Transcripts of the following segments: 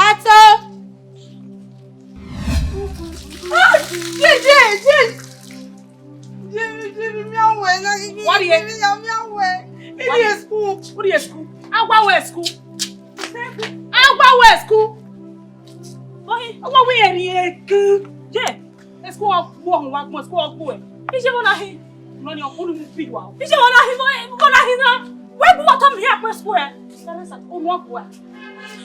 Sato! What is school? What is school? Agbawe school. Agbawe school. Agbawe eri je. School of work, school of work. Is you wanna he? Money on all the people. Is you wanna he now? Where go come here for square? That is on work work.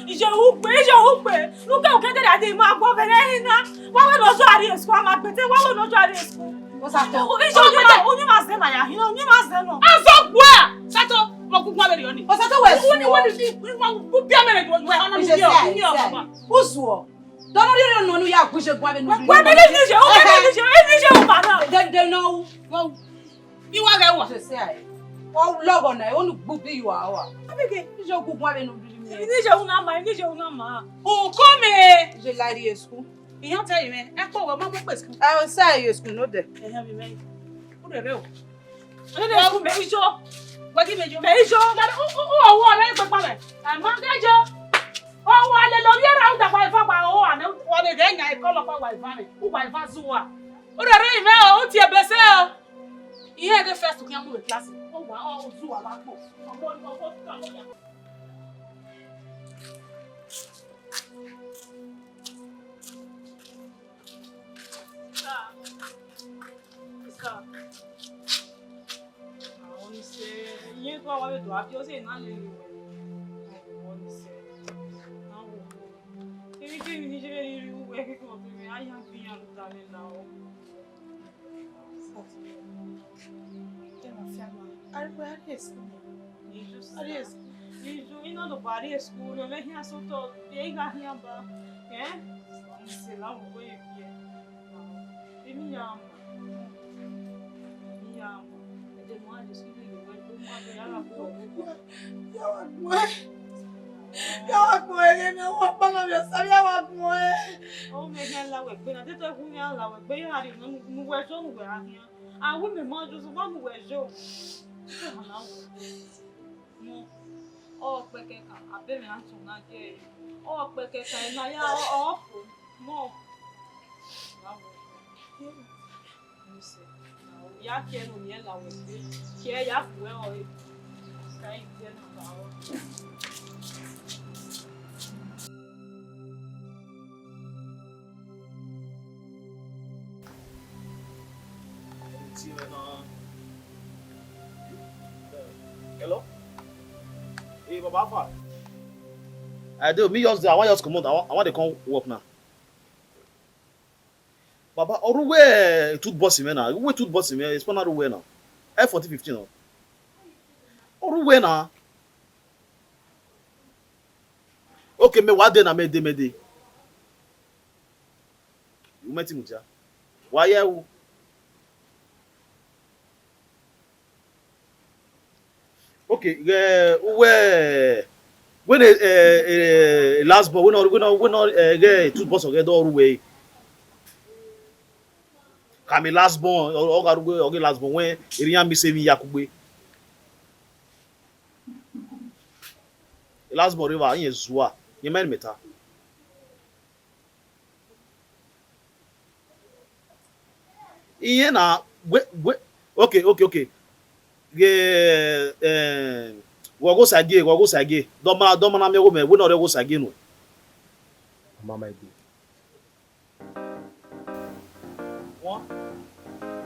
Is your hoop? Look how can that day ma go Venena. Why would not try school? My better, why would not try school? What's that? Only must then I you know, you must then know. I'm so where? Sato, Moku Maberioni. What's that? What is it? Who's what? Don't you know you are pushing one? What did you say? They know. Well, you are going to say. Oh, love on I only book you are. Is your good one? Is your number? Oh, come here. Is your lady school? You don't tell you, man. I thought Mamma was. I will say you school, not there. I have you made. What a real. I will make sure. What did you make sure that? Oh, what I'm not there. Oh, I don't know the wife of my own. What again? I call up my wife. Who my Vazua? What a river, oh, dear Bessel. He had the first to come with class. Oh, wow, Zua. You go away to have your say, not I have been now. You know the body is school, you're making us so tall. They got here, but yeah, it's a long way here. Oh, me la we pe na teto ku ya la we pe ya ri no mu we so mu we ahia. Ah, we me mo ju so mo mu we jo. No. Oh, pe ke ka, abe me an tun na je. Oh, pe ke ka na ya o mo. Na wo. Ni se. Ya ke no ni la we pe. Ke ya fu e o e. Sai ke no ba o. Hello? Hey, Baba. I do. Me just I want just come out. I want to come work now. Baba, where toothbrush me now? Where toothbrush me? It's not where now. F4015 now. Where now? Okay, me what day na me day. You met him, ja? Why you? Okay, where when a last ball, we not get toothbrush or get all way. Come last ball or last ball when Iriam be saving Yakube. Last ball river in Zua, you mean meta. Iena, okay. Go sage. Doma na me go me, we no go sage no. Mama be. One.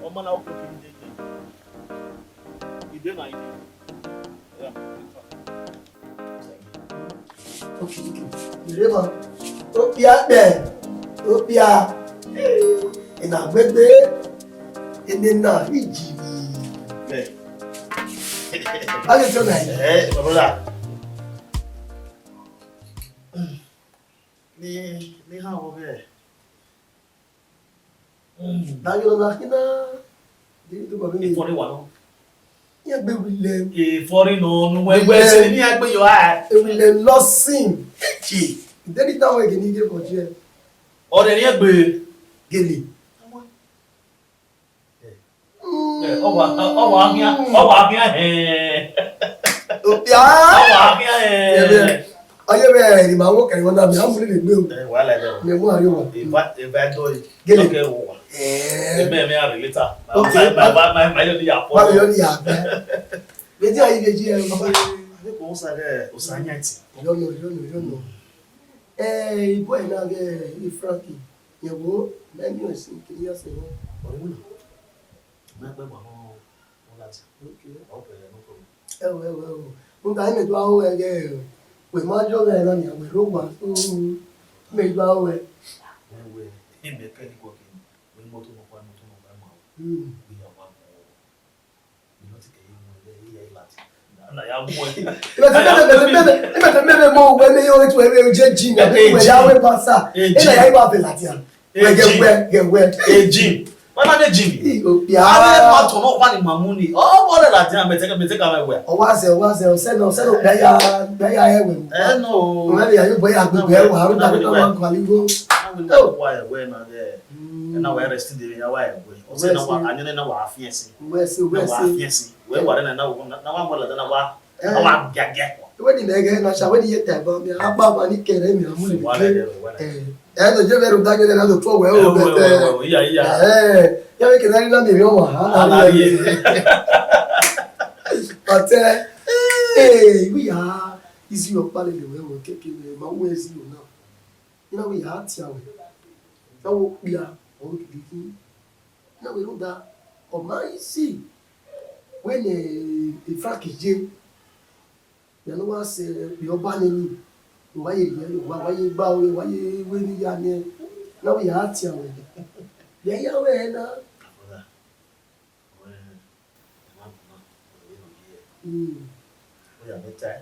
O mana o ko fi ide na ide. Yeah. Okay. River. Opia there. Opia. Ina gbegbe. Enena iji. How you doing? Eh, brother. Ni how over? Dagiro na kina. Di to ba mi. 41. Ya be wile. E 40 no we se ni agbe yo a. E wile losing. Chi. Deni ta we gini ge ko je. O de ni agbe Geli. Ọwọ́ akíá Opia. ọwọ́ akíá Aye be ni ma wo kan wona mi amuri le gbe o. Wala de. Me mo ari wo. Eva do. Gele. Okay wo. Me are later. My you ya po. Ma yo ni ya be. Be di ayi beji e baba. Ko sa de o sa nyanti. Yo no. Ibo e na ge Frankie. Yewo na mi o sin kini ase wo. Oruna. Ma gbe mo lati. Okay. O pe no problem. Ewo. Nta me do awo ege. We ma jo be na ni we ro gba so me do awo e. We me ke ni ko ke. We mo to no pa ma. We ya wa. We no ti ke yi mo le yi lati. Na ya mo e. Bebe mo we me yo to e je gym e we ya we pasa. E na ya iwa be lati an. We get we. E gym. Wala de gym. Ya ma to no pa ni mamuni. O mo le lati an me te ka we. O wa se se no be ya e we. No. O me ya yo boy agbegbe e wa ru ta ko ma kwali go. Why we na there. Na we rest dey ya why we. O se na wa anyene na wa afiesi. We se. We ware na wa mo la na wa. Na wa gage. We di mege na sha we di yeta ba mi agba ba ni kere mi amule bi. No je veru da je na do to we o be. Iya. Ya we ke na ri mi o wa. Ala ye. Ate we are is your pale le we o keke ma wo ezi o na. Ina we ya ti awe. Na wo ya o ki ki. Na we ru da o ma isi. When a Frankie je ya no wa se bi oba ni waye gba o waye we ni ya ni na we ya ti awe. Ya we na. We are better.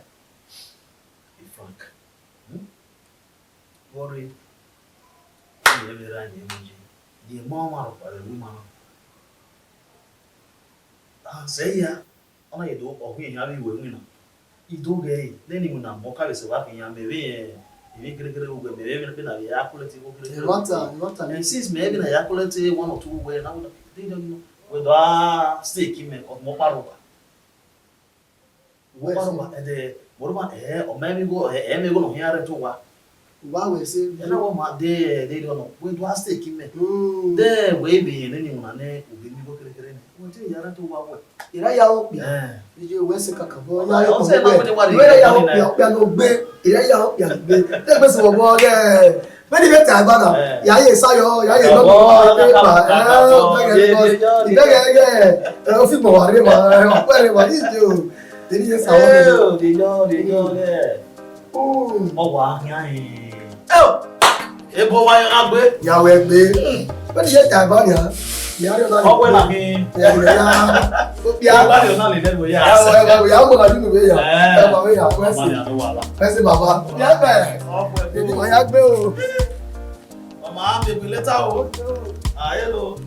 Be frank. Worry. Every run, the mama of the woman. Say ya. Ona ye do o hin ya bi we mu na. Ido ge then you na mo ka be se wa kin ya me be e gregre o be be na ya quality o gregre. What And since maybe na ya quality 1 or 2 we na they don't know. We do stake me of mo paroba. Wo paroba de moroma o maybe go me go no here to wa. Wa we say Na wo ma they don't know. We do stake me. There we be ni mu na ne o be mi go gregre ni. Wo je ya to wa wo. Ira ya o pia. Ije we se kakabo na yo ko say na gbe. what they Ira ya o pia no gbe. Ira ya o pia gbe. Te gbe se wo bo ge. Many be ta gba na. Ya ye sayo, ya ye no ko pe pa. Ibege o fi mo wa re ma. O pe re ma is jo. Deni ye sawo me. They know there. O wa yan ebo wa yan agbe. Ya we gbe. Many ye ta gba na. Ya re na. O we na kin. Ya. O pia. Ba le na le le bo ya. Ya mo la dinu be ya. E ba we ya Ba ya no wala. Pese baba. Ya be. Ni mo ya gbe o. Mama me be later o. Ah hello.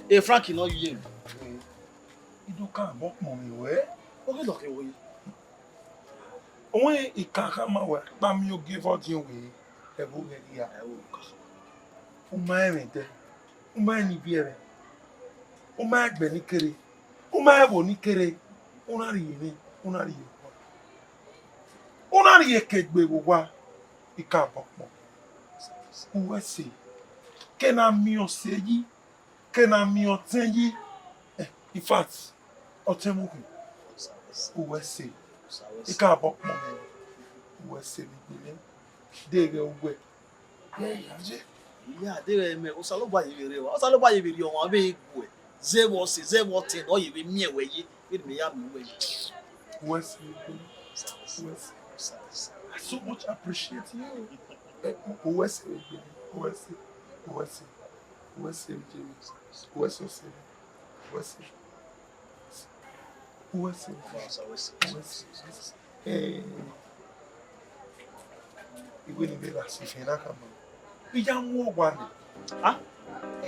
Eh Frankie no you. Idu kan mo mo mi we. O ke do ke wo yi. Ohun ikaka ma we pa mi o give out yin we. E bo ge ya. O ma e te. O ma ni bi ere. O ma gbe ni kere. O ma e bo ni kere. O na ri ni. O na ri. O na ri ke gbe wo wa. Ika pokpo. O we se. Ke na mi o se yi. Ke na mi o ten yi. In fact, o ten mo ku. O we se. Ika pokpo. O we se ni gbe. De ge o we. Ya je. Ya de me o salo ba yi re wa. O salo ba yi re o won be ku e. Ze wo ten o yi be mi e we yi. Be me ya mi we. We se. I so much appreciate you. What's ìwé ni bẹ́ẹ̀ láti fi náà kà mọ́. Ìyá ń wọ̀ wà ní.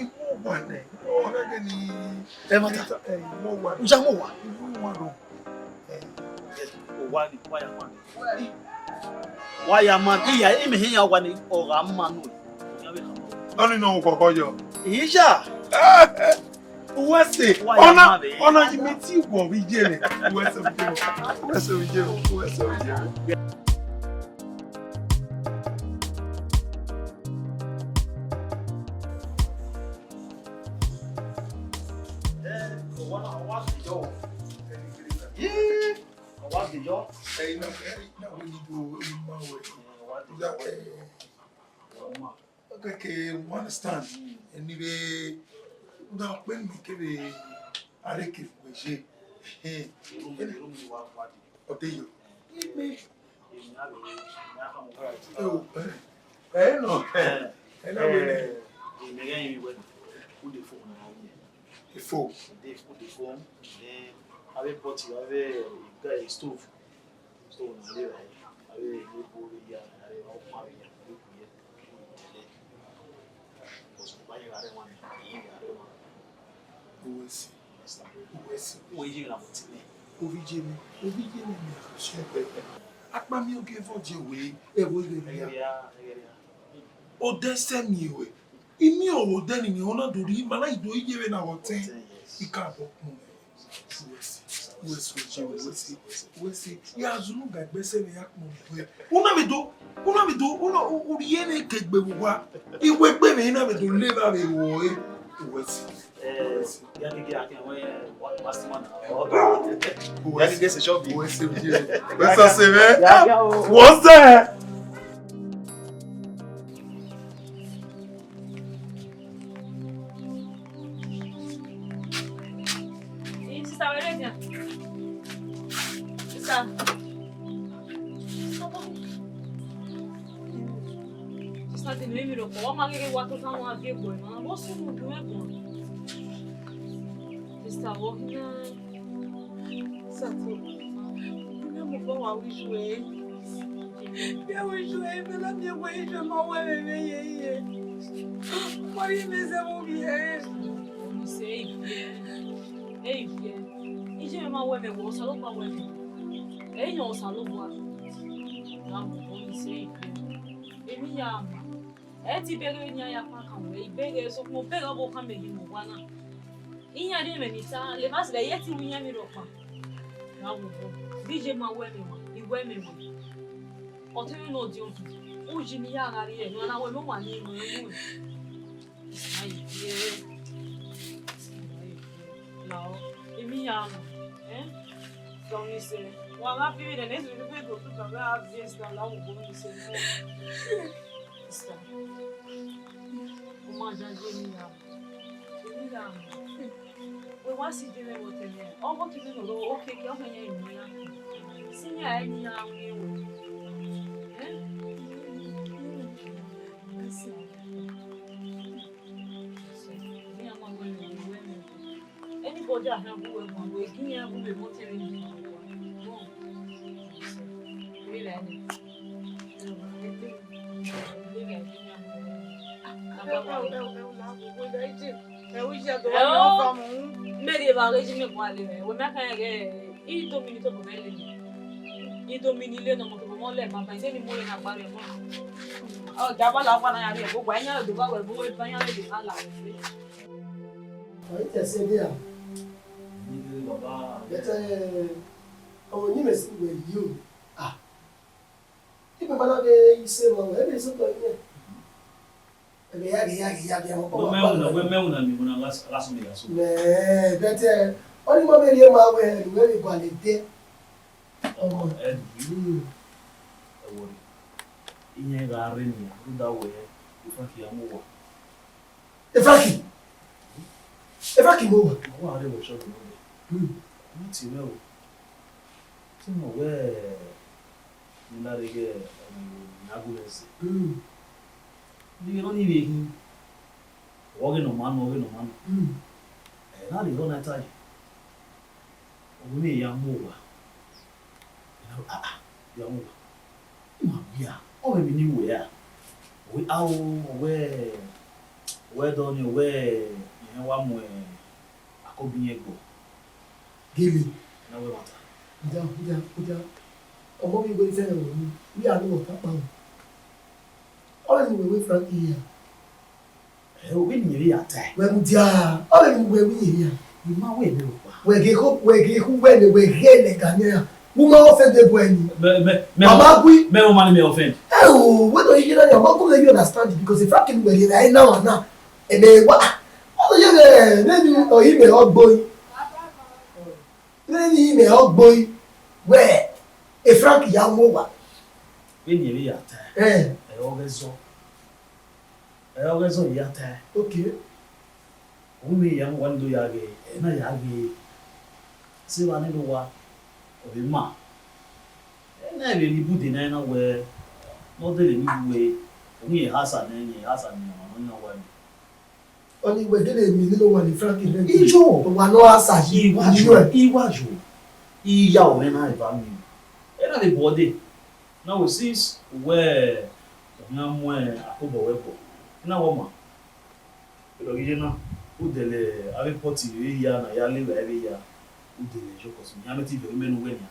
Ìwọ̀ wà ní. Ọ̀rẹ́dẹ̀ ni. Ẹ má ta. Ìwọ̀ wà ní. Ìyá mo wà. Ìwọ̀ wà rọ̀. O wa ni wa ya man. Wa ya man. Iya imi hin ya wa ni o ga man no. Oni no koko yo. Ìyá. What's it? Ona you meet you go we jere. What's up? Okay, we understand. Anyway, now when we give a record, we say, what do you? Oh, no. And I will put the phone. The phone. They put the phone. Then I will put you have a stove. Stove on there. I will go here. I will marry you. What's that? Eti bere nya ya pa kan we bere so mo bere bo kan me yin mo wana inya de me ni ta le mas le yeti winya mi ro pa na wo bo dj ma we me ma I we me mo o te no di o ji mi ya ga ri e no na we mo wa ni mo mo ai ye lao emi ya so ni se wa ga bi de ne so bi go tu ka ga fiesta la wo bo ni se no we want to do what they are. Oh, what you do? Okay, you're going to see any anybody I have who will give me a good motivation. Really? Medieval regime quale we ma kan ge I domini to ko bele ni I domini le no mo to mo le ma ba se mi mo le na pare mo o ja ba la wa na ya re gbogbo anya do ba we bo we anya le ala o ite se dia Ni baba. Bete o ni me si we you Ibe bana be ise mo e be so to ni ya we meuna mi kuna lasu mi lasu. Me bete oni mo be ri ma we we gwa le de Oh, worry. Inye ga re ni ru da we ifaki amu wo. Ifaki mo wo. Wo are wo shop no. Ni ti we o. Ti mo we ni la rege na gulesi. Ni no ni we hi. Wo ge no man. Na ri go na tai. O ni ya mo wa. Ya mo. Mabia, o me ni we ya. We awo we do ni we yen wa mo akobi egbo. Gili. Na we mata. Uja. Omo bi go se o ni. We are no ta pa. All ni we Frank here. We need to attack. When dia, all of we here. You ma we no. We who when we here the Ghanaian. Woman offend the boy. Mama we Me woman me offend. Oh, what do you know? How come you understand it? Because if I can be right now and now, and then what? Oh yeah, then you or him a hot boy. Then him a hot boy. Where? A Frank young woman. We need to attack. I always on yata. Okay. Only young one do yagi, and I yagi. See one in the wa of a ma. And I really put in any way. Not the way. Only has an one. Only we did a little one in Frank in the Ijo. one no answer. He was you. He yaw when I value. And the body. Now since where Oghomwen Akobo na woman original udele report ya na ya lewe ebe ya udele jokos mi ameti be menu we nia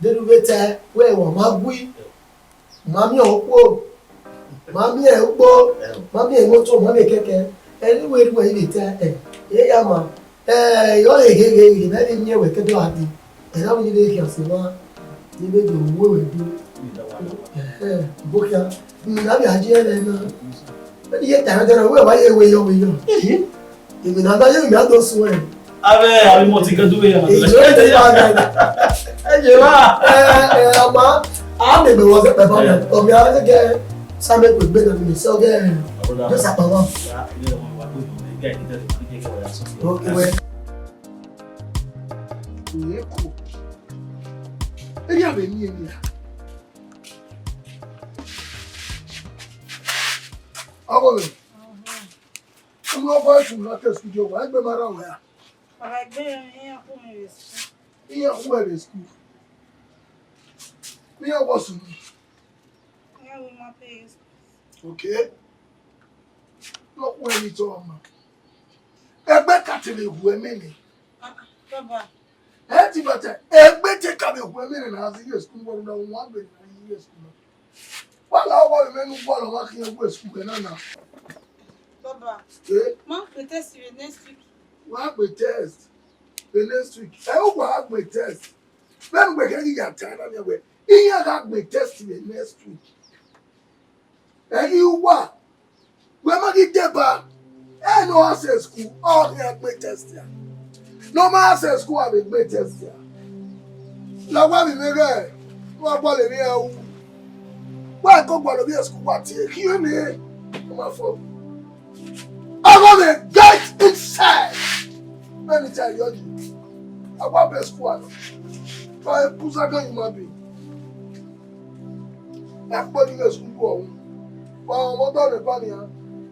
denu beta we wa magui mami opo mami e ugbo mami e moto mami keke eni we ru e beta ye ya ma yo egege na ni nye we kedo adi e na mi le ki asema ni be do we do bokia na bi aje le na ye ta na we wa ye we yo imi na da ye mi ado so e abe mo ti kedu ya je wa ama a me be wo se pe ba o mi a se ge same ko gbe na mi so ge do sa pa wa okay we ni ko e ya be ni ya Oghomwen. I'm not going to not test with you. I'm going to run where? I'm going to Here, where is school? Me, I was in. Okay. Not where it's all, man. Egbe katele hu emeni. Baba. Eti bata. Egbe te kabe hu emeni na azi yes school go na one be na yes school. Wala wa menu bolo wa kin go school na na. Baba. Okay. Ma we test you next week. Wa be test. The next week. I hope wa be test. When we get ya time na we. Iya ga be test the next week. And you what? We ma get deba. No access school, all here great test here. No access school have a great test here. La wa mi mere, wa bo le ni e. Wa ko gbo lo bi school wa ti ki o ni. Ma fo. Oghomwen get inside. Let me tell you. About best school. Why pusa gan you ma be. Na po ni school go. Wa mo do le pa ni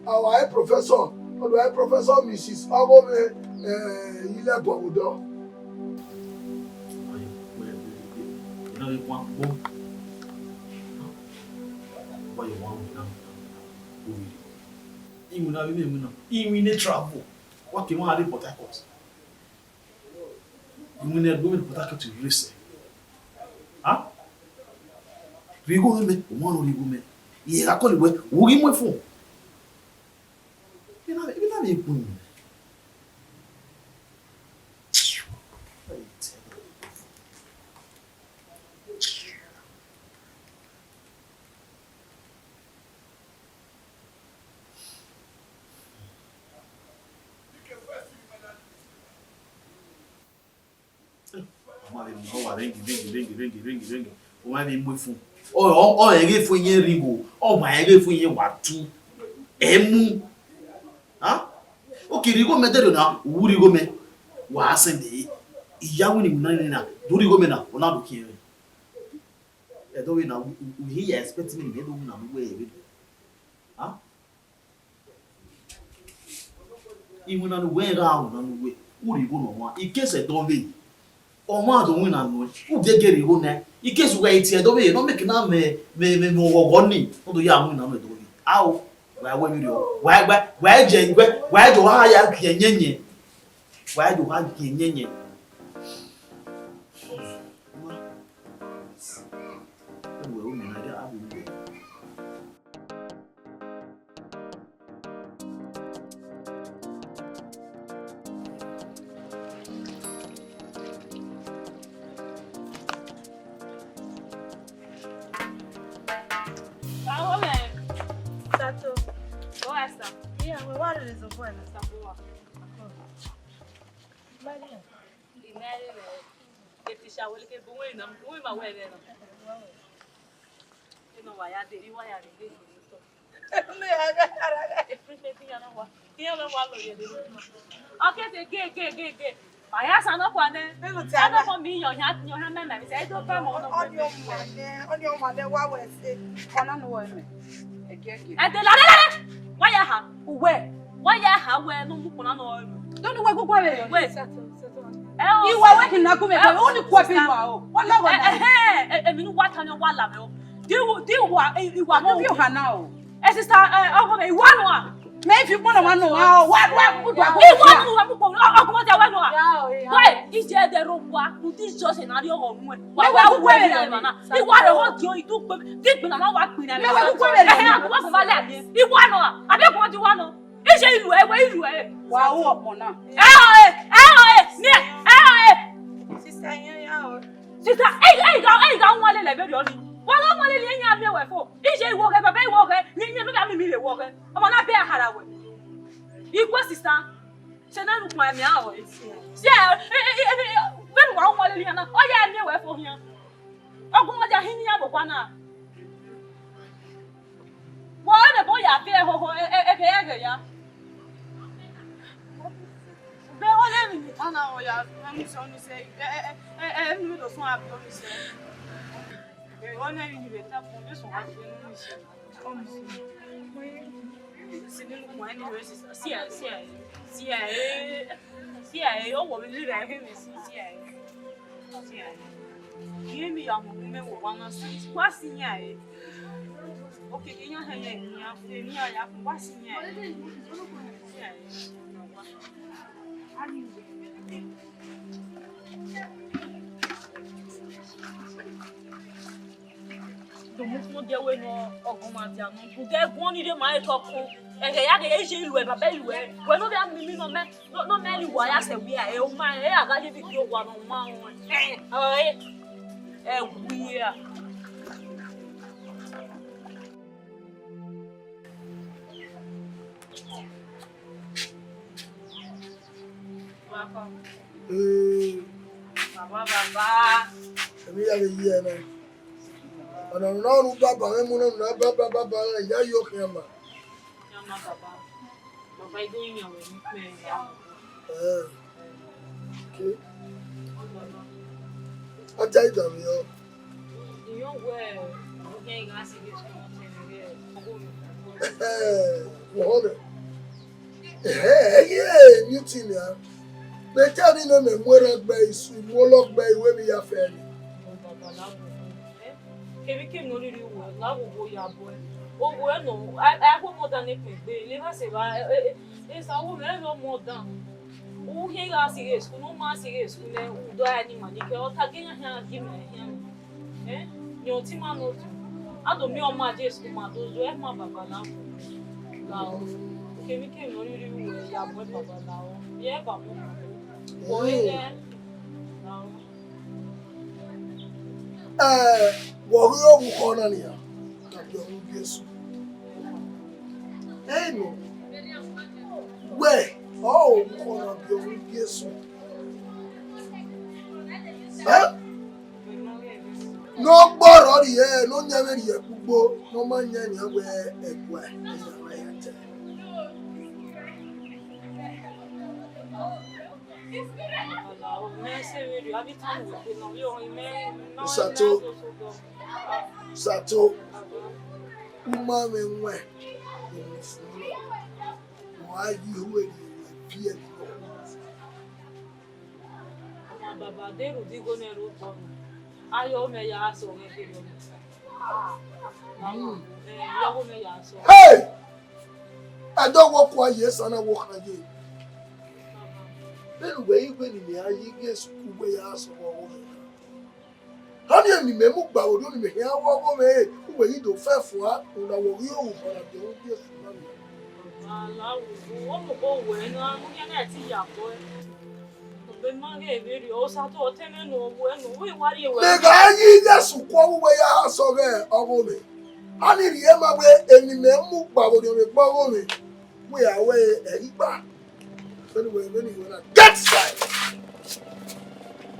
our professor Professor Mrs. Oghomwen ilé Bọ̀wọ̀dọ̀. Even the travel. What can one have Port Harcourt? You will not go to Port Harcourt to listen. Huh? We go women, one only woman. Yeah, I call it where we give phone. You know, me pun. Ring. O ma be fun. O ere fun yin ring o. O ma ere fun yin wa tu. Emu. Huh? Okay, you go meter na wuri go me wa sende iya woni munani na duri go me na ona do kire e do we na we here expect me be do na we e ah imu na no we ra na no we wuri go no wa in case e don be o ma do win na no u de gere go na in case we it e do we no make na me wo ni o do ya mu na no do we aw why when you why do ha ya kienyenye why do ha kienyenye Sato. Oh, Esther. Yeah, we want it is a boy. Don't know what go away. Wait. You were working na come only kwapi you are. What love na? Me no what on your wala me. Do wa No you ha now. Sister Oghomwen you want Me if you want to know what you want Oghomwen dey want no. Why is there the rowa? You this just an audio Oghomwen. Why go away na? You want the hot you do dig na wa pin na. Me go away na. What for vale? You want no? Abi ko want you want no? Is you ilu e. Wa wo opo na. Sister yan Sister, hey, go one le very only. One le yan me we for. Is you work baba you work. Ni no ga me work. Omo na be hara we. Equal sister. Se na look my me awo. Se ben one le yan na. O ya me we for here. Ogun ja hin yan bo kwa na. Wo na bo ya be ho e ya. Be ole mi ana o ya mi so ni say mi do so abi o mi say be ona ni be ta fun be so wa se ni se o mi se ni mo ani we si o wo mi re he mi si ye mi ya mo me wo wa na si kwa si nya okay ke nya ha ya fe ni ya kwa si nya Mo de we no Oghomwen ti anu ku ge gun ni de ma e to ku ya ge je ilu e baba ilu e we no be mi no me li wa ya se wi a e o ma e aga je bi ki o wa no ma won wi a Baba. Èmi ya le yi na. Ana no nu baba me mu na baba ya yo kema. Ya ma baba. Baba ido yin yan we mi pe ya. Okay. Aja ida mi yo. Yo we o ge ga si ge so mo te Wo yeah, new thing ya. Me tell me no me mwere gbe isu, mo lo gbe iwe mi ya fe ni. Baba la bo. Kemi no ri wo la wo ya bo. O wo no, I go more than pe. Le ma se ba e sa wo me no more than. O he ga si ge school no ma si ge school le u do ani ma ni ke o ta ge nya gi me ya. Ni o ti ma no tu. Ado mi o ma je school ma do zo e ma baba la bo. La o. Kemi no ri wo ya bo baba la o. Ye ba mo. O e wo ri o ko na ni ya. Ta bi o Jesu. No. We, oh, ko na bi o Jesu. No gboro ri e, no nya me ri e pugbo, no ma nya ni we egwa. Sato, uma me nwe. Why you we pie ko. Baba de ru digo ne ru ko. Ayo me ya so nge ke yo. Yo me ya so. Hey! I don't walk kwa yes and I walk again. Then we ni me ayi ge school we ya so wo. Honey ni me mu gba odo ni me ya wo me we yi do fe fun a na wo ri o ko na de o ge fun na. Ala wo mo ko we na mu ya na ti ya ko. Be ma ge be ri o sa to tene no wo no we wa ri we. Me ga yi ge su ko we ya so ge o go me. Ani riema we enimemu bawo de me bawo me. We are we egba. Anyway, when you wanna get side.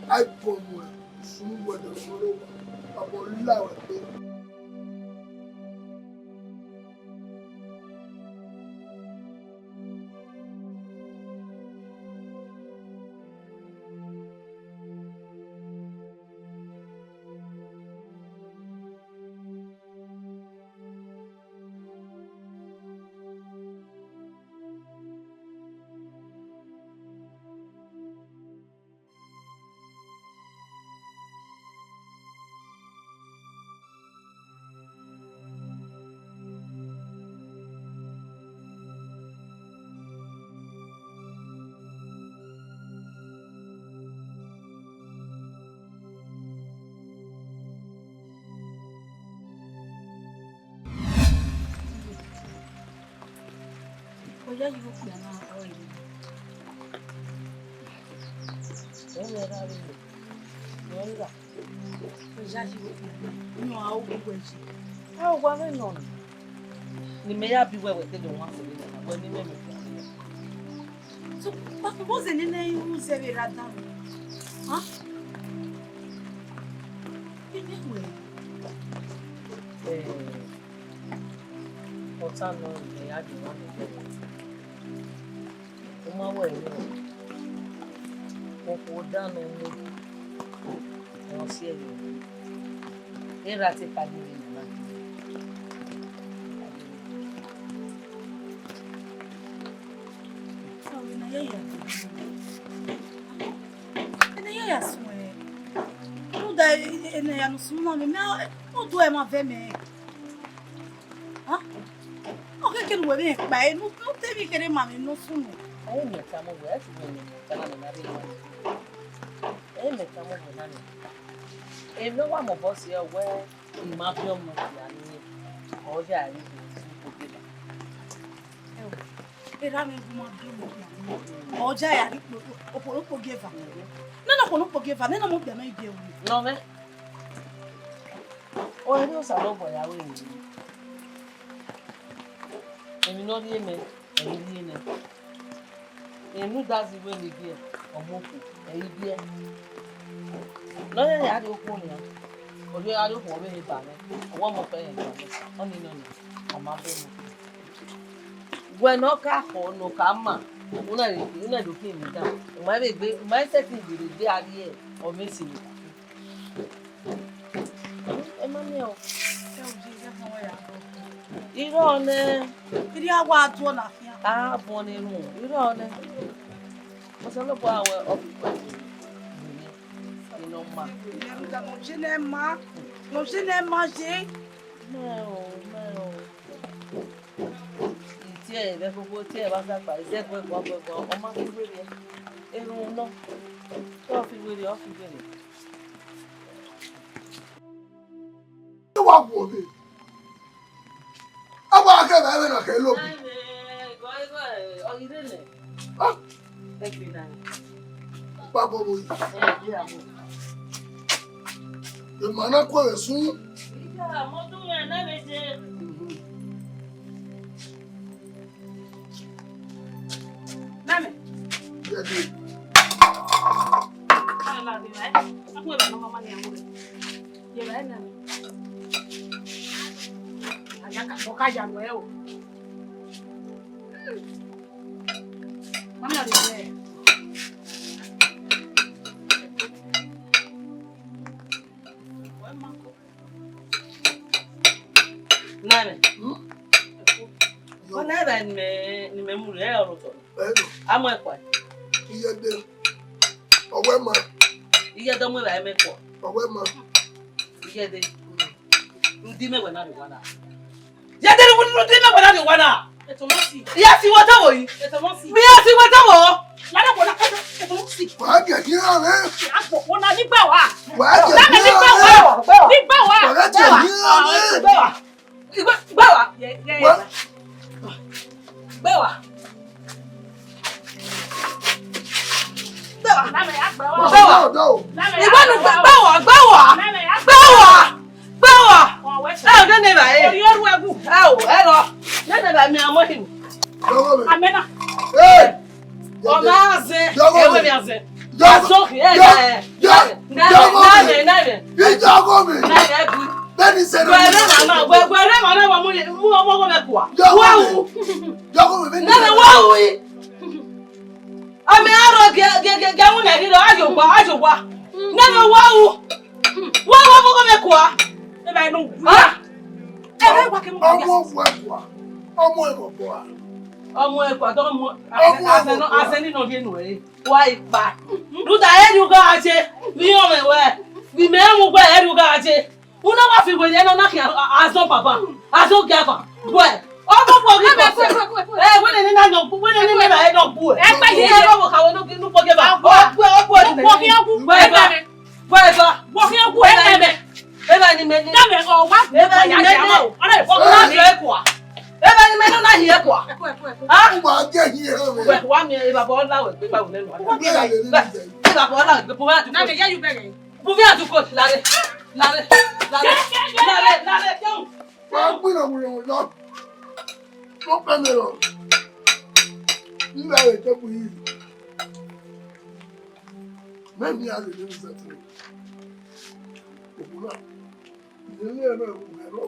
I come we sunu we de moro abola we. Oya you look na oil. Oya rari. Oya. Oya you look na. No a o gwe ji. Ah, wa me no. Ni me ya bi wewe te do wan se bi na. Wa ni me me. So, but what's the name you say we rada? Huh? Anyway. Ota no me ya di wan me. O ma we ni. Ko da no ni. Wọ́n sí ẹ̀yọ́. Era ti pàdé mi nìyà. Sorry, na yaya. Na yaya swe. No da na ya no sumo me. O do e ma ve me. Huh? Okay, can we be by no te vi querer mami no sumo. Aí me chamou o resto do mundo. Ela não me viu. Aí me chamou o nani. Ele não vai me botar eu vou e me abrir um nani. Hoje aí eu vou pegar. Era me uma bíblia. Hoje aí o polo pogeva. Não polo pogeva, nem não me dá mais bem. Não vê? Olha o salão vai aí. Ele não ri me, ele ri né. Ele não dá se vê ele dia, o moco, ele dia. Não é aí o cunha. Hoje aí o povo vem para né. O homem pega né. Oni não, o mais bem. Bueno carro no cama. Una do que me dá. O mais é que de ali o Messi. É mamel. Irọ́ ne. Iri awa adu na fia. Ah, bom nínú. Irọ́ ne. Mo sọ ló bọ àwọn ọ̀pọ̀ inú ma. Non je n'ai mangé. Não. Tí ẹ bẹ gbogbo tí ẹ bá sábà iṣẹ́ gbẹgbọ ọmọ fi wéré irun náà tí wọ́n fi wéré ọ fi wéré. Ṣé wàá wò mí? Àwọn akẹ́kọ̀ọ́ ẹ̀rọ náà kẹ́ ló bí. Ọ̀yẹ́dẹ̀ lẹ̀. Ẹgbẹ́ náà. Pápá wo yìí? Ìmọ̀ náà kọ̀ ẹ̀ sún. Ìjà àmọ́tún yẹn náà lè ṣe. Mami. Yẹ́dí. Ala bi vai. Aku ba no mama ni amure. Ye ba na. Anya ka boka ya no e o. Mami ori be. Nani? Wọ́n náà bá ní mẹ́mú rẹ̀ ọ̀rọ̀ tọ̀. Ẹ̀rọ. Àmọ́ ẹ̀kọ́ ẹ̀. Iyẹ́dé. Ọ̀wẹ́ ma. Iyẹ́dé ọmọ ìbá ẹ̀mẹ́kọ̀. Ọ̀wẹ́ ma. Iyẹ́dé. Ndí mẹ́wàá náà lè wá náà. Iyẹ́dé ni ndí mẹ́wàá náà lè wá náà. Ètò mo si. Ìyá sí wọ́n táwọ̀ yìí. Ètò mo si. Bí ìyá sí wọ́n táwọ̀. Lada ko na ka ètò mo si. Wàá jẹ̀ kí hàn rẹ̀. Apo ko na nígbà wá. Wàá jẹ̀ kí hàn rẹ̀. Nígbà wá. Nígbà wá. Wàá jẹ̀ kí hàn rẹ̀. Gbé wá. Gbé wá. Gbé wá. Mami ya gba wá. Gbé wá. Ìwọ́n nu gbé wá. Gbé wá. Gbé wá. Gbé wá. Wọ́n wẹ́ Ẹ nene ba e. Ori oru egu. Ero. Nene ba mi amohin. Amena. Hey! Omaze. Jogo. Ewe mi aze. Jogo. Azoki e na. Nane. Oghomwen. Nane bu. Benin City. Gwere mama wa mu owo me kwa. Oghomwen. Nane wa wi. Ami aro ge mu na ri ajogwa. Nane wa wu. Wa mo me kwa. E ba no. Ebe kwa ke mu Ọmọ ọmọ ẹ̀kọ́ tó mọ àṣẹni náà dé nù ẹ̀ wá ipa lùtà ẹ̀dùgá àṣẹ bí ọmọ ẹ̀wẹ̀ bí mẹ́mú gbẹ ẹ̀dùgá àṣẹ wọn náà wá fi wèlé ẹ̀ náà kí àṣọ pàpà àṣọ gẹ̀ẹ́fà bọ̀ ẹ̀ ọmọ pọ̀ kí pọ̀ ẹ̀ wẹ́nẹ̀ ní náà wẹ́nẹ̀ ní mẹ́bà ẹ̀ náà bú ẹ̀ ẹgbẹ́ yìí ẹ̀ lọ́wọ́ kàwé ní pọ̀ gẹ̀ẹ́fà bọ̀ ebe ni menu na hie kwa Ma jẹ́ hie o me. wa mi e baba ola we pe ba wo lenu e baba ola we po wa tu Na me ya you beg. po vi atu ko lare jẹun Wọ́n gbìnà wùrọ̀ lọ. Wọ́n pẹ́ mi lọ. Nígbà rẹ̀ tó kù yìí. Mẹ́mi á lè ní ìṣẹ̀tì. Òkú náà. Ìdílé ẹ̀ náà wù ẹ̀ lọ.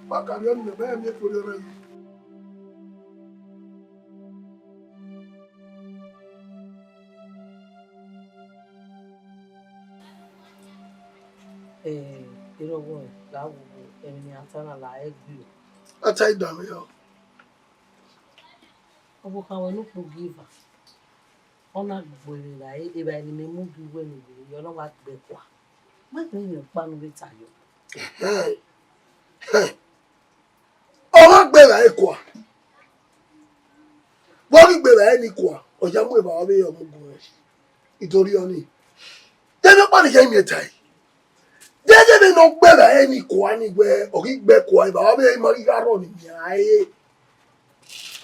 Bákàrí ọ̀nà bẹ́ẹ̀ mi kò lè rẹ̀ yìí. ìrọ̀wọ́ ẹ̀ láwùjọ ẹ̀mí àtàrà làá gbé Ata ìdààmú yọ. ọbụ ka wee nukwu giva ọ na-gbere la ebe anyị na-eme gị iwe n'obodo ya ọ na gbekwa mmadụ enyi mkpanụ bita yo Ọwọ́ gbèrè ẹ̀ kọ́ à. Bọ́ọ̀lù gbèrè ẹ̀ ní kọ́ à. Ọ̀jà mú ìbáwá bí ọmọ ogun rẹ̀. Ìtorí ọ ní. Jẹ́bi pàdé jẹ́ ìmì ẹ̀ta yìí. Jẹ́jẹ́ bí iná gbèrè ẹ̀ ní kọ́ à ní gbẹ ọ̀rí gbẹ kọ́ à ìbáwá bí ẹ̀mọ rí rárọ̀ ní mi ààyè.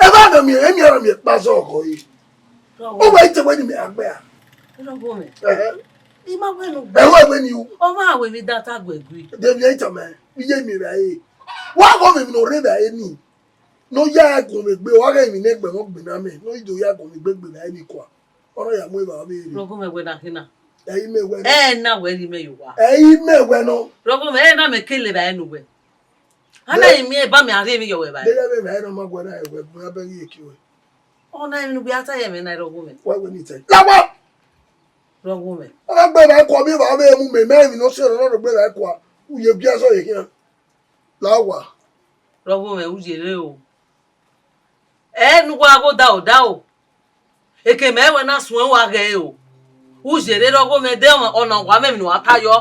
Ẹ bá dàn mí ẹ̀mí ẹ̀rọ mi pa sọ ọkọ yìí. Ó wọ ìtẹ̀wé ni mi àgbẹ̀ à. Ẹ̀wọ́ ìwé ni o. ọmọ àwẹ̀ mi dáta gbẹ̀gbẹ̀ Dèmi ẹ̀ tẹ̀mẹ̀ iye mi rẹ̀ yìí. Wọ́n á kọ́ mi nù rí rẹ̀ yìí ni. No ya ẹ̀gùn mi gbé ọ̀rẹ́ mi ní ẹgbẹ̀ wọn gbìn náà mi. No ìdò ya ẹ̀gùn mi gbé gbìn náà ẹni kọ́ à. Ọ̀rọ̀ yà mú ìbáwá bí èrè. rọgùnmẹ̀wẹ̀ náà hínà Ẹ̀yin mẹ́wẹ́ náà. ẹ̀ náà wẹ̀ ní mẹ́yọ̀ wá Ẹ̀yin mẹ́wẹ́ náà. rọgùnmẹ̀ ẹ̀ náà mẹ́kẹ́lẹ̀ bá ẹnu wẹ̀ anaghị m ebe a àrí mi yọ̀wẹ̀ báyìí Bẹ́ẹ̀ bẹ́ẹ̀ náà má gbọ́dọ̀ ẹ̀wẹ̀ bí wọ́n bẹ́ẹ̀ yé kí wẹ̀. ọ náà ẹnu bí ata yẹ̀ mí náà rọgùnmẹ̀ Wọ́n wẹ̀ ní ìtẹ̀. Láwọ́! rọgùnmẹ̀ Ọ̀rọ̀ gbẹ̀rẹ̀ ẹ̀kọ́ mi bàbá bẹ́ẹ̀ mú mi mẹ́rin ló ṣèrò lọ́dọ̀ gbẹ̀rẹ̀ ẹ̀kọ́ uye bí ẹ̀sọ́ yìí kí láwà. rọgùnmẹ̀ ujere o ẹ̀ nukwu agụ dá o eke ma ewe na sùn ẹwà gẹ̀ o ujere rọgùnmẹ̀ dẹ́ ọ̀nà ọ̀gbà mẹ́rin wà táyọ̀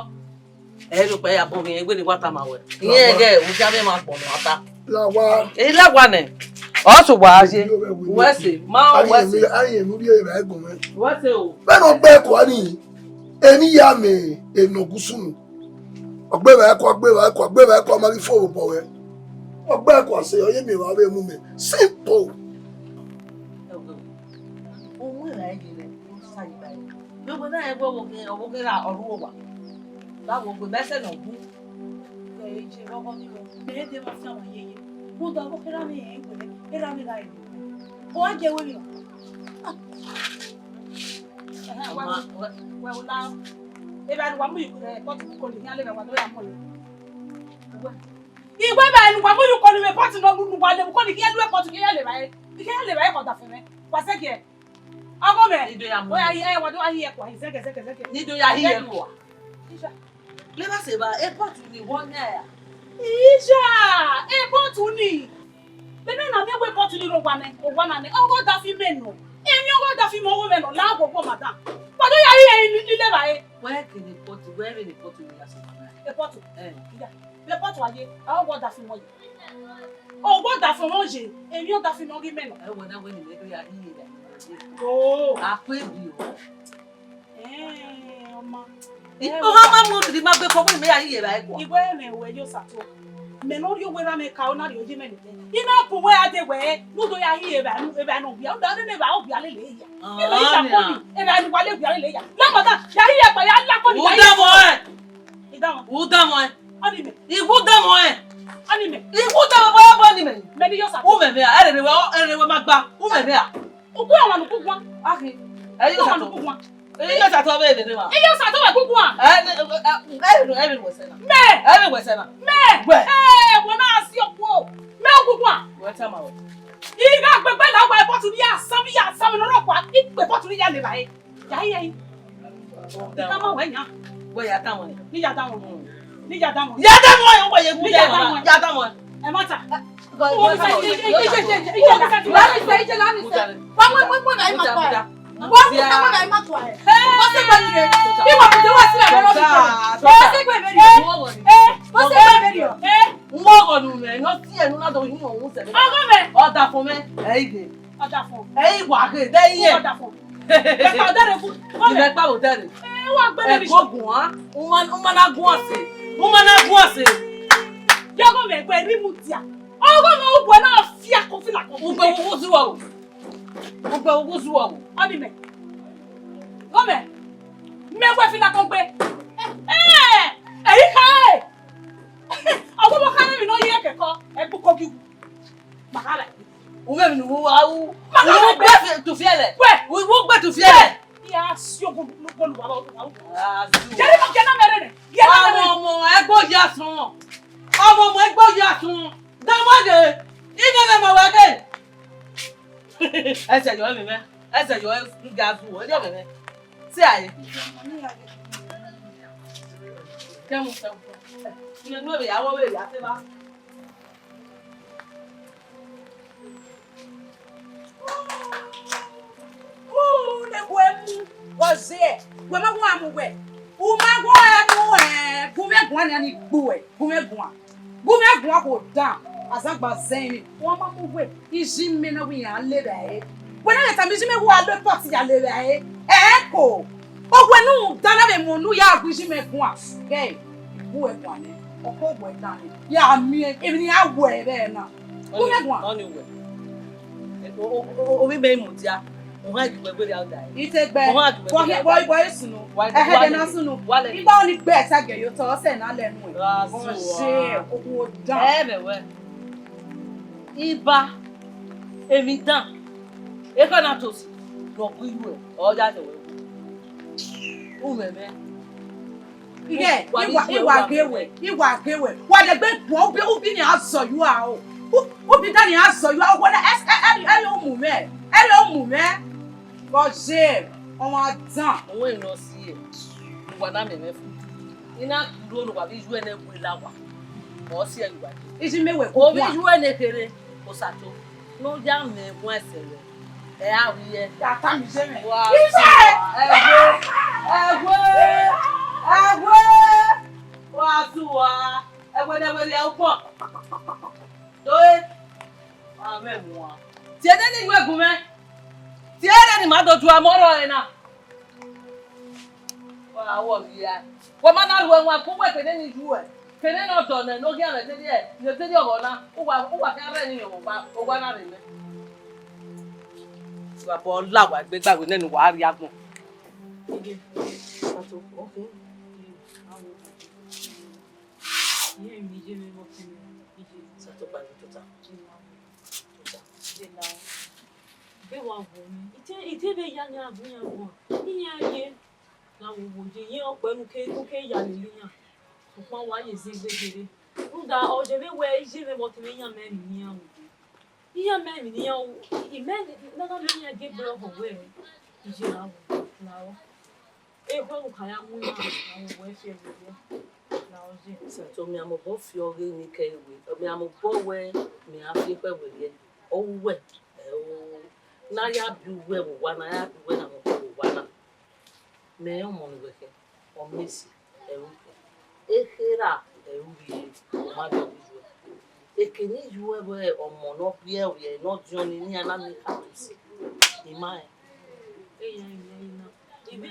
ẹ̀ ló pẹ́ yàpọ̀ mi ẹgbẹ́ ni wàtà máa wẹ̀ ìyẹn ẹ̀gẹ́ ìwúṣà mi máa pọ̀ ní wàtà. Láwà. èyí lágbà nẹ̀ ọ̀ tún wà á ṣe wẹ́sẹ̀ máa wẹ́sẹ̀ Ayé mi rí ẹ̀rọ ẹ̀gùn mẹ́. wẹ́sẹ̀ o. Bẹ́ẹ̀ náà gbẹ́ ẹ̀kọ́ ni èmi yá mi ènà gúúsù nù. Ọ̀gbẹ̀rẹ̀ ẹ̀kọ́ máa rí fóònù bọ̀ wẹ́. Ọgbẹ́ ẹ̀kọ́ ṣe ọyẹ́ mi wà bẹ́ẹ̀ mú mi. Simple. Owó ìrà ẹ̀yẹ rẹ̀ ló ṣàyè báyìí. Gbogbo náà ẹ gbọ́ ọ̀wọ́ kẹ́ra ọ̀rọ̀ wà. Láwọn ògbè mẹ́sẹ̀ náà bú. Ṣe rọ́kọ́ nínú. Bẹ́ẹ̀ dé máa fi àwọn yẹyẹ. Mo dọ̀ ọkọ̀ kẹ́rà mi yẹn ìpínlẹ̀. Kẹ́rà mi láì lò. Ó wá jẹ́ wẹ́rì lọ. Wẹ́wù láwọn. Ebe àdùgbà mú ìkúrẹ́ pọ́tù kúkọ lè ní alẹ́ rẹ̀ wà lórí àmọ́ yẹn. Ìwé bá ẹnu wà mú ìkọ ni mi pọ́tù náà nínú wà lè mú kọ́ ni kí ẹ dúró pọ́tù kí ẹ lè ráyé. Kí ẹ lè ráyé kọ̀tà fún mi. Wàṣẹ́ kí ẹ. Ọkọ mẹ́. Ìdòyà mú. Ó yà yẹ wọ́n tó wá yí ẹ̀kọ́ àyè sẹ́kẹ̀sẹ́kẹ̀sẹ́kẹ̀. Nítorí ayé ẹ̀kọ́ wa. Lébà ṣèbà airport ni wọ́n ní àyà. Isha, pọ́tù ni. Bẹ́ẹ̀ náà mi wé pọ́tù ni ògbà náà ni ọgọ́ da fi mẹ́nu. Èmi ọgọ́ da fi mọ owó mẹ́nu láàbò pọ̀ màdá. Pàdé yà yí ẹyin nílé báyé. Wẹ́ẹ̀kì ni pọ̀tù wẹ́ẹ̀rì ni pọ̀tù ni àṣẹ. Pọ́tù. Ìyá pọ́tù ayé, àwọn ọgọ́ da fi mọ yìí. Ọgọ́ da fi mọ yìí, èmi ò da fi mọ rí mẹ́nu. Ẹ wọ náà wẹ́ẹ̀ni lẹ́dọ̀ yà yí rẹ̀. Ooo. Àpò èbì o. Ọmọ. Ọmọ máa mú òdìdí máa gbé fọwọ́ ìmẹ́yà yí rẹ̀ ẹ̀kọ́. Ìwé ẹ̀mẹ̀wẹ̀ yóò ṣàtò. Mẹ́nu orí owó ẹ̀rọ mi ka ọ náà rí ojú mẹ́nu. Iná kòwé adéwẹ̀ lódò yà yí ebe àná òbí àwọn ọ̀dọ́ ní ebe àwọn òbí alẹ́ lè yà. Ebe yìí sàkóni ebe àná wà lé òbí alẹ́ lè yà. Lámọ̀tá yà yí ẹ̀pẹ̀ yà lákọ̀ni. Wù dámọ̀ ẹ̀. Ìdáhùn. Wù dámọ̀ ẹ̀. Ọ́nì mi. Ìwé ni me. Iku ta baba ni me. Me di yo sa. U me me a ere we magba. U me me a. Oku awon nu kuku an. Aki. E yo sa to. Kuku an. E yo sa to be de ma. E yo sa to we kuku an. E we se na. Me. E we se na. Me. We. Wo na asi oku. Me kuku an. We ta ma we. Iga gbegbe la wa ipo tun ya sam no ro kwa. Ipe po tun ya le bae. Ya ye. Ka ma we nya. We ya ta mo ni. Ni ya da won. Ni ya da won. Ya da mo yo we ye gu de. Ya da mo. E mata. Oghomwen ugbo na afia kofi la kofi. Ugbo wuzu wo. Ugbo wuzu wo. Oni me. Oghomwen. Me gbe fi la kon gbe. Eyi ka e. Owo mo kan mi no ye keko, e bu kogi. Makala. Ume mi wo awu. Wo gbe tu fiele. Wo gbe tu fiele. Ya si ogun lo lu baba o. Azu. Jeri mo kena mere ne. Ye na mere. Ọmọ egbo ya sun. Ọmọ egbo ya sun. Damade. Ine me mo wa de. Ese yo mi me. Ese yo ga zu o de me. Si aye. Kemu se ko. Ni no be yawo we ya se ba. Ne gwemu. Woze. Gwema gwa mu gwe. Uma gwa mu e. Gume gwa na ni gbo e. Gume gwa ko dan. Azagba zen won ma mu we ijime na wi an le bae wona le tambi jime wo alo pot ya le bae ko ogwe nu dana be mo nu ya agujime gun a ge bu e gun ni oko ogwe dan ni ya mi emi ni awo e be na bu me gun Oni we. O mi be mu dia. O ha gbe gbe ya dai. itegbe boy sunu de na sunu igba oni gbe ta ge yo to se na lenu e o se owo dan Me we. Iba evident e kana tosi no ku iwe o ja de we u meme ige iwa gewe wa de gbe po obi ni aso you a o obi da ni aso you a wo na e mu me go je on wa dan o we no si e wa na meme fu ina duro no wa bi ju ene gbe la wa o si e wa iji mewe ko o bi ju ene kere o sato no ja me gun ese re e a wi e ya ta mi je me wa wa tuwa egbe de we le o po do e a me mu a ti e de ni iwe gun me ti e de ni ma doju amoro e na wa wo bi ya wo ma na ruwe wa ko we kede ni ju e kede no to na no gi ana te die ni te die o na o wa ka re ni o gba na re me wa bo la wa gbe gbagbe nenu wa ri agun okay sato pa ni tota ite be ya ni agun ya won iyan ye la wo wo je yin ope nu ke ya le yan opon wa ye zigbegere nda oje be we ije be mo te yan me ni yan iyan me ni yan ime na na ni yan ge bro ho we ije la wo e ko nu kan ya mu na awon we fi e la oje sato mi amo bo fi ore ni ke ewe mi amo bo we mi a fi pe we ye o we o na ya bi we wo wa na ya bi we na mo wo wa na me o mo ni we ke o mesi e o ekera e o bi o ma do ju ekeni ju e we o mo no bi e we no jon ni ana mi ka si ima e yan na ibe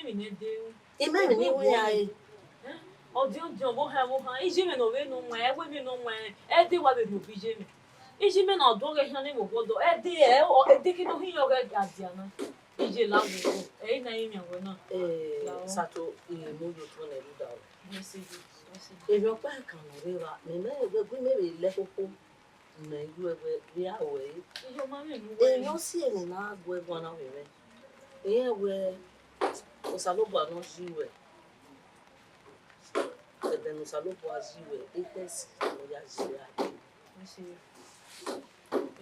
mi ne de ima mi ni we ai ojo bo ha ije me no we no nwa e we mi no nwa e de wa be bi ije me ije me na do ge han ni mo bodo e de ki no hin yo ge adia na ije la wo e na yin mi awo na sato mo yo to na lu da o If your back on the river, we may let go. May you ever be away. They don't see any now where one away. Here where Osaloba no see where. Then Osaloba see where it is.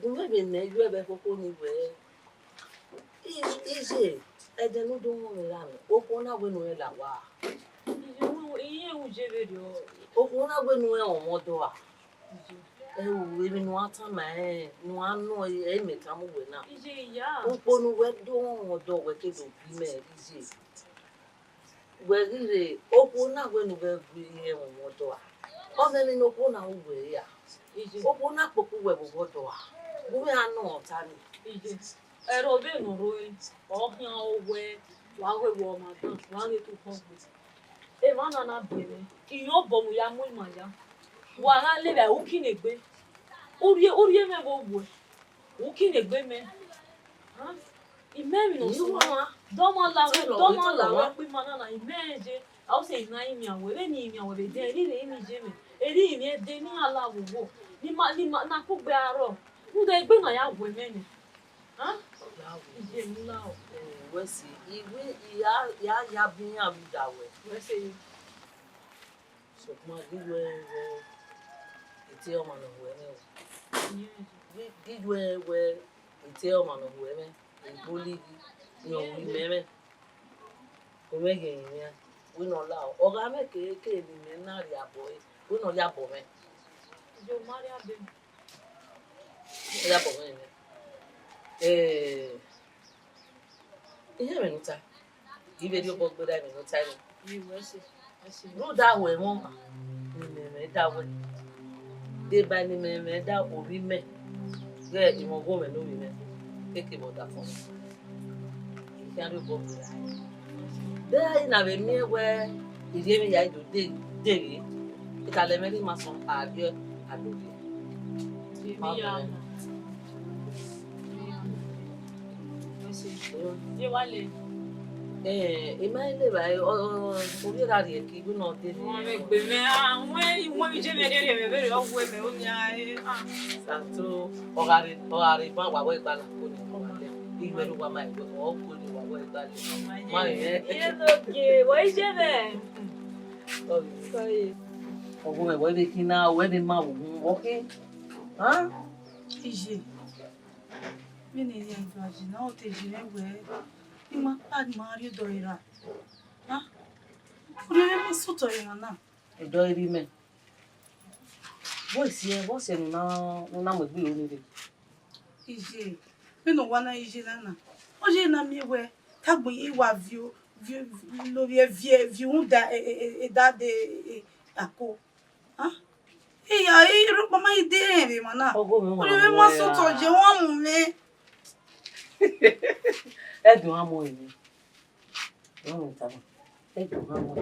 Maybe you ever go anywhere. Easy. I don't know. Open up when we're like, wow. Okuna wenu omodo a. Even what time no one know e meta mo we na. Okonu we do omodo we ke do bi me easy. We rire okuna wenu we gbe omodo a. O me ni okuna wo we ya. Okuna poku we bodo a. Wo me anu ota ni. Ero be no roi. O hian owe wa we wo ma dan. Wa le tu kon. Emana na bere. Iyo bomu ya mu imaya. Wa na le ba ukinegbe. Orie me bo wo. Ukinegbe me. Ha? Imemi no so. Domo la we mana na imeje. I will say na imi awe. Eni imi awe de ri re imi je me. Eri imi de ni ala wo. Ni ma na ku gbe aro. Nde egbe na ya we me ni. Ha? Ije mi la o. We see. Iwe ya bin abuda we. We say so ma diwe ite o ma no we me. Diwe ite o ma no we me. Ibuli no we me. O me ge yin we no la o ga me ke ni me na ri abo e. We no ya bo me. Jo Maria be. Ya bo me. Ihe me nuta. Ibe di o bo gbe da me nuta ni. You we say. No that way mama. Me that way. They buy me that obi me. Get in Oghomwen no we me. Take about that phone. You can't go there. There in a me where you give me I do dig. It a lemeli mason agye adobe. Je wale. Imagine by obi ra ri ki bi no de. Wọ́n me gbe me wọ́n je me de me be o we me o ni ai. Santo ogari ban wa we gba la ko ni ko le. Igbe lu wa mai ko o ko ni wa we gba le. Ma ye. Ye doke, wo je me. Okay. Oghomwen we be kina we be ma wo okay. Huh? Ije. Mini ye ngaji na o te jire we. Ima pad Mario doira. Ha? Uri me suto yana. E do iri me. Bo se na mo gbe oni de. Ije. Me no wana ije na. Oje na mi we tagbo iwa view lórí vie unda e da de ako. Ha? Iya iro mama ide re mana. Uri me ma suto je won mu me. Edun amo emi. No ta ba. Edun amo.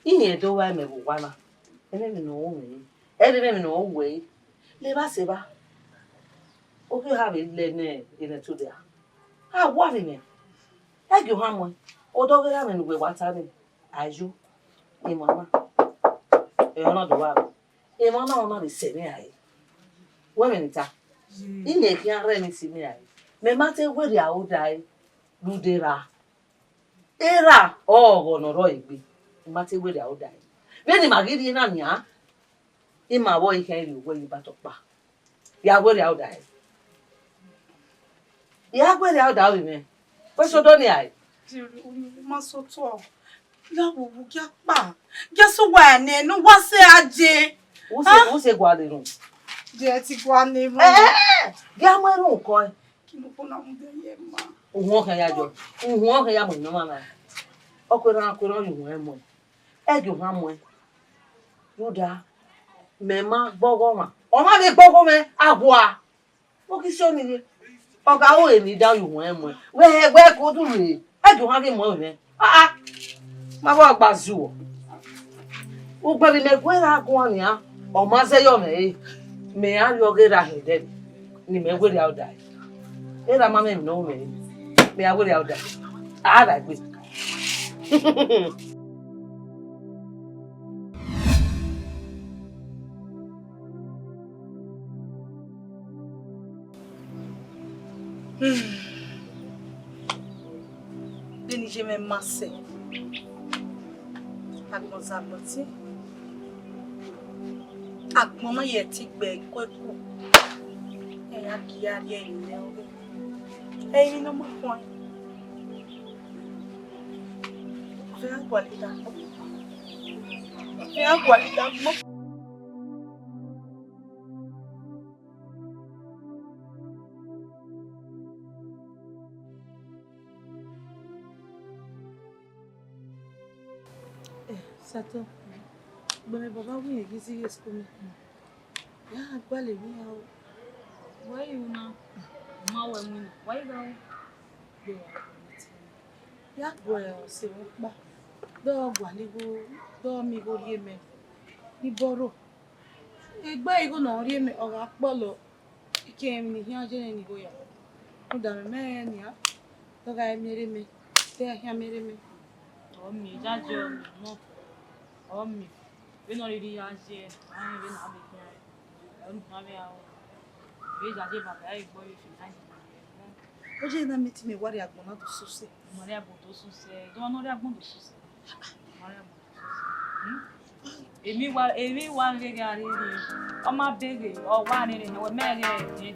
Iye do wa me bu wana. Ene mi no wo me. Ene mi no wo we. Le ba se ba. O ki ha be le ne ine to dia. Ah wa ni me. Edun amo. O do ge ra me we wa ta ni. Ajo. E mama. E ona do wa. E mama ona de se ni ai. Wo me nta. Ine ki an re mi si ni ai. Me mate we ri a o dai. Ludera. Era ogo no ro igbe. Mate we ri a o dai. Be ni magiri na nya. I ma wo ihe ri we ba to pa. Ya we ri a o dai. Ya we ri a o dai me. We so do ni ai. Ma so to. La wo kya pa. Kya so wa ne no wa se aje. Wo se gwa le run. Je ti gwa ne mo. Ya mo run ko. Kilo ko na mu de ye ma. Uhun kan ya jo. Uhun kan ya mo no mama. Okoro yu won mo. Egu han mo. Yoda. Me ma gbogo wa. O ma le gbogo me agwa. O ki so ni ni. Oga o emi da yu won mo. We ko du re. Egu han bi mo me. Ma bo gba zu. O gba bi me gwe ra gun ni a. O ma se yo me. Me a yo ge ra he de. Ni me gwe ra o dai. Era mama mi no me. Me a gwe ra o dai. Ah da gbe. Deni je me masse. Agbon zaboti. Agbon no ye ti gbe kweku. Eya ki ari ile oge. Eyi no mo fun. Fẹ́ àgbàlídà mọ́. Fẹ́ àgbàlídà mọ́. Sato, gbẹmẹ bàbá wí yẹn kí serious kó mi. Yá àgbàlẹ̀ mi yà ó. Why you now? Ma we mu. Why you go? Yá gbọ́ ẹ̀ ọ̀sẹ̀ wọn pa. Dọ́ọ̀ gbàlẹ̀ go, dọ́ọ̀ mi go rí ẹ̀mẹ̀. Ní bọ́rọ̀. Ẹgbẹ́ ìgò náà rí ẹ̀mẹ̀ ọ̀rọ̀ àpọ̀lọ̀. Ike ẹ̀mí ni hìá jẹ́ ẹni go yà. Mo dàmí mẹ́rin ni á. Dọ́gà ẹ̀mí rí mi. Dẹ́ hìá mi rí mi. Mi jáde no. Mi. We no really ase. Ai we na be here. Na be ao. We jáde baba ai boy fi nai. Hoje ainda me time guarda agbona do suce. Mori abo to sunse. Do no ri agbon do sunse. Mori abo to sunse. Èmi wá gege ari ri. O ma bege o wa ni ni we mere ni.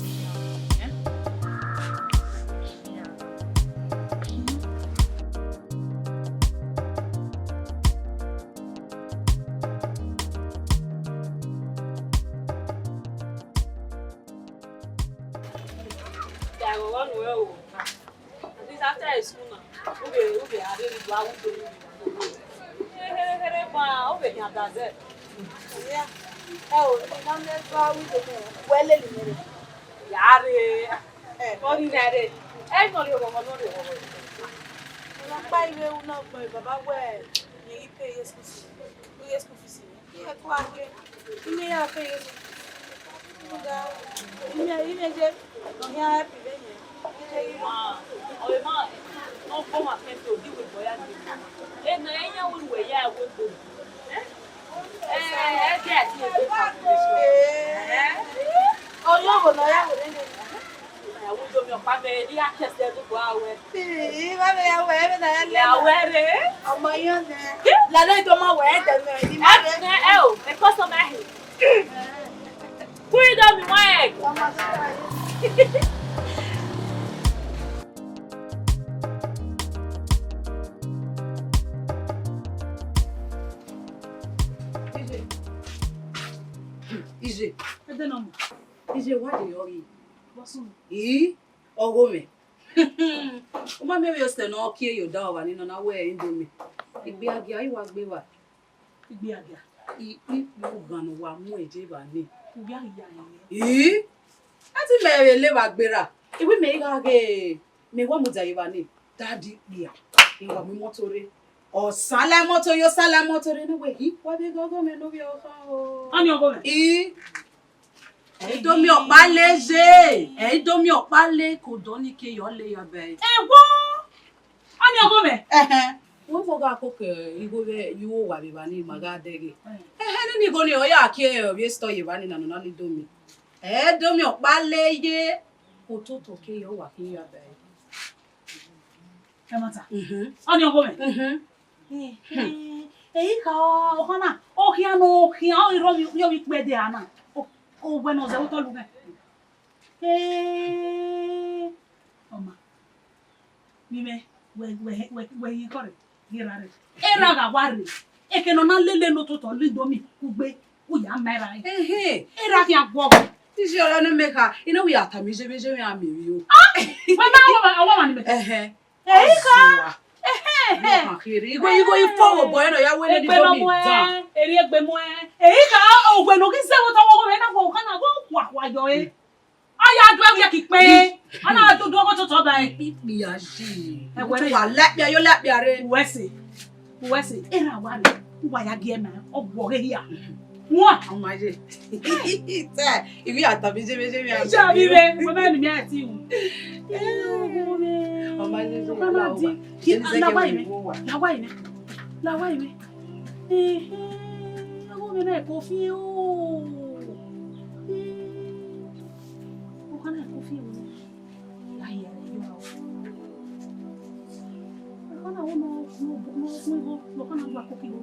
After school now, we are really glad to be Yeah. Oh, I'm not going to go. Well, a little. Yare. Ordinary. Everybody will know. I'm buying you now, Baba. Where you pay your school fees? Your school fees. You have to you may have paid. You may get on your happy. Oh, ma, no come at me to deal with boy and and I will way I will go. Get you. Oh, you will know. I will do your family. The access there to go away. See, I wear it. Oh, my own. La lei toma wear the Oh, the customer. Put it on my egg. Ije. Ije, why do you what's on? Oghomwen. Uma me we ste no kie yo da wa ni no na we indomie. Igbe agia iwa gbe wa. Igbe agia. Yo gan wa mu eje ba ni. Igbe agia ni. Ati me le wa gbera. Iwi me ga ge me wa mu da iwa ni. Daddy bia. Iwa mi motore. O sala moto yo sala motore no we hi. Wa be Oghomwen no bi o kan o. Ani Oghomwen. Edomi ọ̀pá léje. Edomi ọ̀pá lé kò dán ní ke yo le ya be. Egwo. Ani Oghomwen. Wọ́n foga ko ke igo be yiwo wa be ba ni maga dege. Ni go ni o ya ki e o bi sto ye ba ni na no na ni domi. Edomi ọ̀pá léje kò tó to ke yo wa ki ya be. Mata. Ani Oghomwen. Ka ohana. Ohia no ohia o ro yo wi pe de ana. Oh, bueno, se otro lugar. Oma. Mime, we corre. Girare. Era gawari. E che non ha lele no toto lidomi ugbe uya mera. Era ki agwo. Isi ora no meka. You know we are tamise be we am you. Mama ni me. Ka. Igo ifo boy no ya we le domi da. Eri egbe mo ka ogbe no ki se wo to wo me na wo kana wo wa yo aya do e ki pe ana do do ko to ba e pipi ya ji e we wa lapia yo lapia re wese era wa re wa ya gi e ma ogbo re ya wa o ma je te ibi atabi je me am ja bi be mo me ni mi ati wu o ma je so kana di ki la wa ime Oghomwen na kofi o kana kofi o la ye cooking.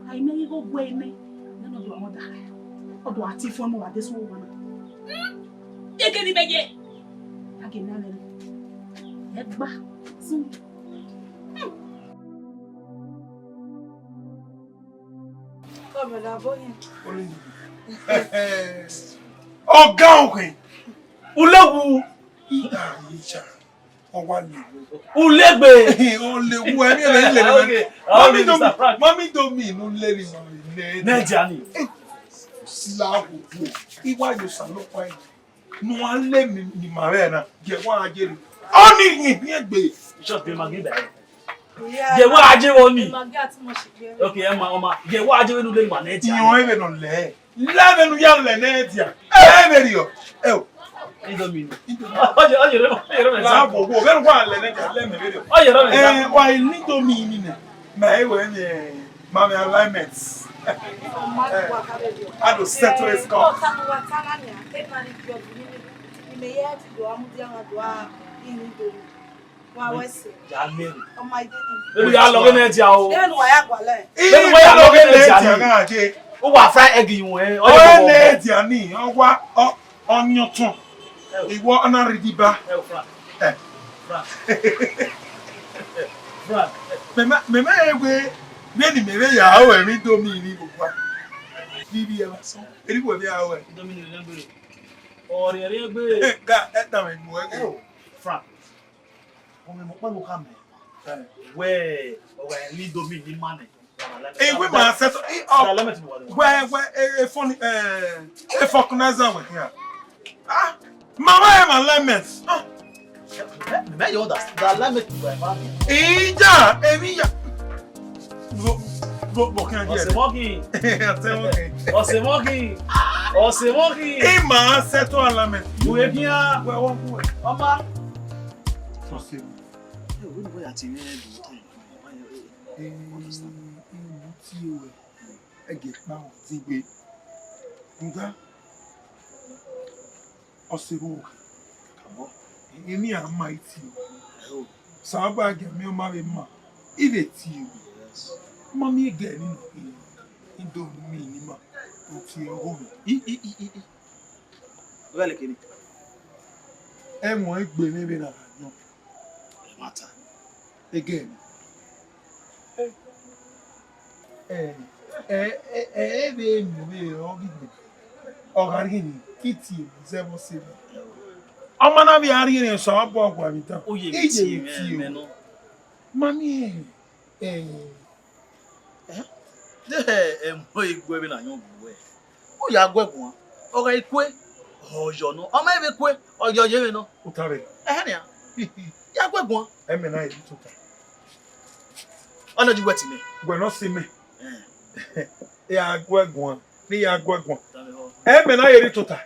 I may go away, me. None of your mother. Or do I teach one more at this woman? Take any baby. Again, Nanny. Head back soon. Come on, boy. Ọ̀gá òkè. Ulewu. Ulegbe. Ulewu ẹni ẹni lè. Mami domi no le ni mo le. Nejani. Sila ko. Iwa yo san lo pa. Nu an le mi ni mare na. Je wa ajere. Oni yin bi egbe. Just be magi ba. Je wa aje oni. Magi ati mo se gbe. Okay, Emma. Je wa aje we nu le ma neja. Iyan ebe no le. Lẹ́nu yà lẹ̀ n'ẹ̀dìà. Bẹ̀rẹ̀ yọ. Indomie. Ọyẹ rẹ̀ mẹ̀ sáà. Láàbò wo bẹ́ẹ̀ wà lẹ̀ n'ẹ̀dìà lẹ́mẹ̀ bẹ̀rẹ̀. Ọyẹ rẹ̀ mẹ̀ sáà. Wà ní Indomie ni nẹ̀. Mà ẹ wẹ̀ ní Mami alignment. Ado settle his score. Lórí yà lọ́gẹ́ n'ẹ̀dìà o. Lórí yà lọ́gẹ́ n'ẹ̀dìà. Ó wà fry egg yìí o le di ani o wa onyotun ìwọ ana ridiba mema egbe ni mere ya o emi domi ni gbogbo bibi e wa so eri wo bi a o domi ni le gbere o re re gbe ga eta me mu egbe fra o me mo pa lo ka me we o wa ni domi ni mane. We man set where funny Falconer with here. Ah, Mama am lemons. May you understand the lemon to my family. Ija, Emiya. Go, can I get it? Man set on lemon. You have here, where one boy. Mama. We are team. Ege pa zigbe nga osiro kabo emi amaiti o saba ge mi o ma be ma ibe ti o mami ge ni no Indomie ni ma o ti o mi wele kini e mo egbe mi be na no mata again ebe mi ogide ogarigini kiti zebo sebe ọmọ na bi ari ni so abo ogwa mi tan oye ti me no mami mo igwe bi na yan buwe o ya gwegun oga ikwe oyo no ọmọ ebe kwe oyo ye no utare ni ya gwegun e me na e tuta ona ji weti me gwe no se me ya gwegun ni ya gwegun e me na yeri tuta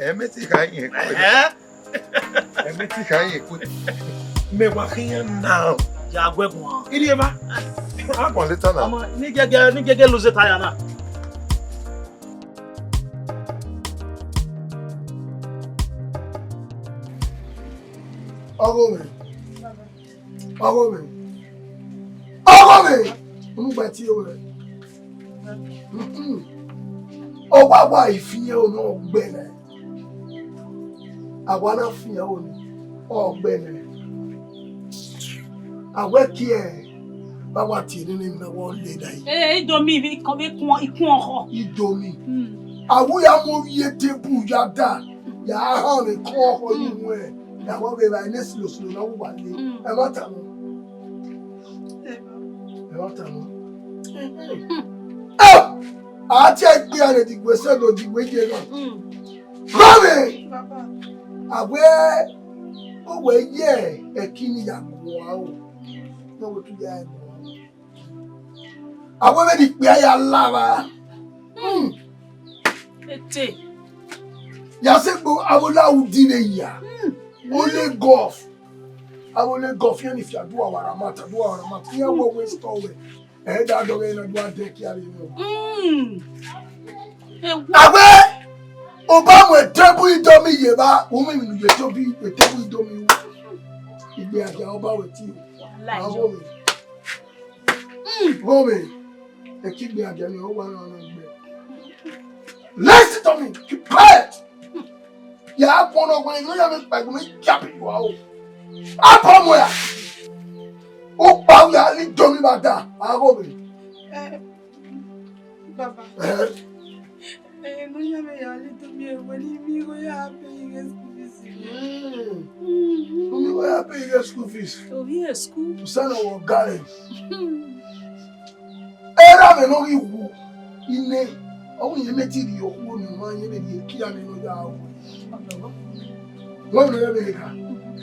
e me ti ka yin ko e me ti ka yin ko me wa kiyan now ya gwegun iri e ba a kon le tan na ọmọ ni gege lo se taya na Oghomwen ngba ti o re o wa ifiyan o no gbene awa na fiyan o ni o gbene awe ki e ba wa ti ni na wo le dai Indomie bi kan be kun ikun oho Indomie awu ya mo ye tebu ya da ya ha ni ko oho ni mu e ya wo be ba ni slow na wo wa le e ma ta mo àti ẹgbẹ́ rẹ̀ ti gbèsè lò di wéje náà. Mami! Àwẹ̀ òwe yẹ ẹ̀kí ni yàgò wá o. Náà wò tún yà ẹ̀ bọ̀. Àwẹ̀ bẹ́ẹ̀ ni pé ayé alára. Yàsẹ́gbò awolawu dire yà. Olé gọ́f. Awolé gọ́f yẹn ni fi àdúrà wàràmàtà yẹn wọ̀ wẹ́ sọ̀wẹ̀. Eda doge na do ade ki ari no. Awe oba mo tebu Indomie ye ba, wo mi nu ye tobi tebu Indomie. Igbe aja oba we ti. Awo mi. Woman, they keep me again. You want to know. Listen to me. Keep quiet. You have one of when you have a me cap you out. Up on where? Oh, power, you need to me about that. I go me. Baba. No, you have a little me when you are paying a school fees. You are paying your school fees. Oh, yes, school. Son of Gary. Era me no you. Ine. Oh, you met it your own man. You may kill me no doubt. One of America.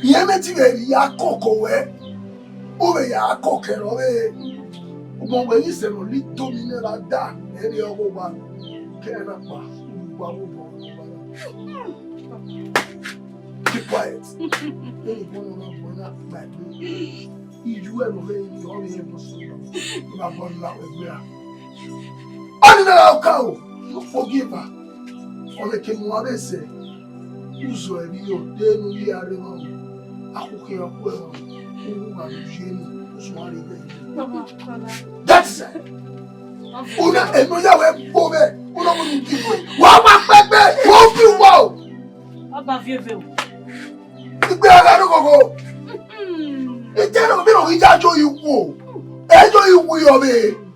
You met it ya cocoa. Over ya cocker away. When you say only dominate like that, any other one cannot keep quiet. Any one of them like me. You ever heard me all the episode? You are born that way. I don't cow. You forgive her. On the king, what they say. Who's a real day, no year, I cook here well. Who are you, Jenny? That's it. Una enoya we bobe. Una mo nti ko. Wa ma pepe. Wo bi wo. Aba vieve o. Igbe ara no gogo. Ejero bi no ija jo iwu. Ejo iwu yo be.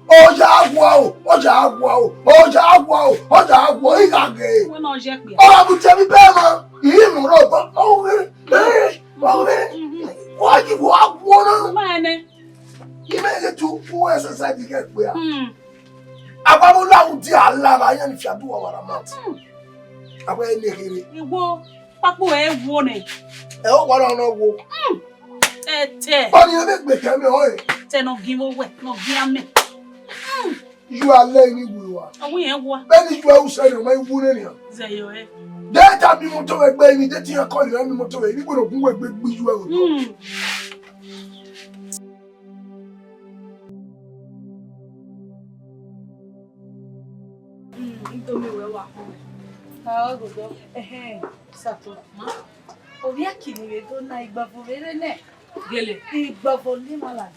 Oja agwa o. Oja agwa o. Oja agwa o. Oja agwa igage. We no je pe. Ora bu temi be mo. Yi mu ro ba. O we. Why you walk one? Man. You make it to who exercise to get where? Ababola udi alaba yan if you do our amount. Aba ene kere. Ewo papo ewo ne. E o wa na wo. Ete. Oni e make me keme o e. Te no givo we, no giame. You are laying we wa. Awu yen wo. Beni you are say no mai wu ne ni. Zeyo e. Data bi moto we gbe mi de ti an call mi moto we ni gboro gun we gbe you e. Indomie we wa ho. Ah, go do. Sato. Ma. Obi akini we do na igbafo vere ne. Gele. Igbafo ni malaga.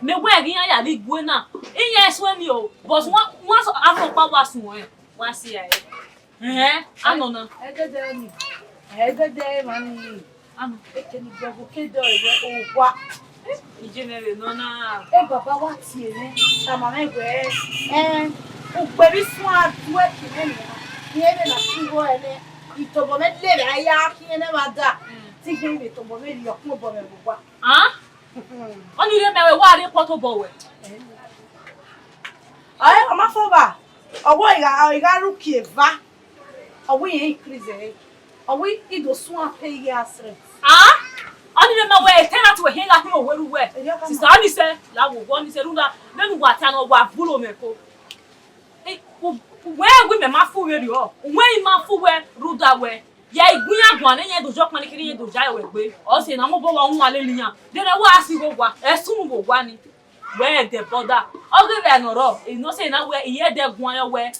Me wan gi yan ya bi gwe na. Iyan so ni o. But one so afopa wa sun e. Wa si ya e. Ano na. Egede ni. Egede mani. Ano. Ekeni gbafo kedo e o wa. Ijenere no na. E baba wa ti ere. Ta mama egbe. O gbebi sun adu e kire ni. Yene na tiwo ele. Itobo me lere aya ki ene ma da. Ti gbe mi tobo me ri okun bo me wa. Oni re mewe wa re poto bo we. Aye, mama foba. Owo iga ruki eva. Owo yen increase. Owo ido sun ape ye asre. Oni re mewe tena to he la ko weru we. Sister ani se la wo oni se runda nenu wa ta no wa bulo me ko. We me ma fu we ri o. We ma fu we ruda we. Ya igunya gwan enye dojo pan kiri ye doja we gbe. O se na mo bo wa hu ale liyan. Dere wa asi go gwa. Esun go gwa ni. We the border. Oge be no ro. E no say na we iye de gwan yo we.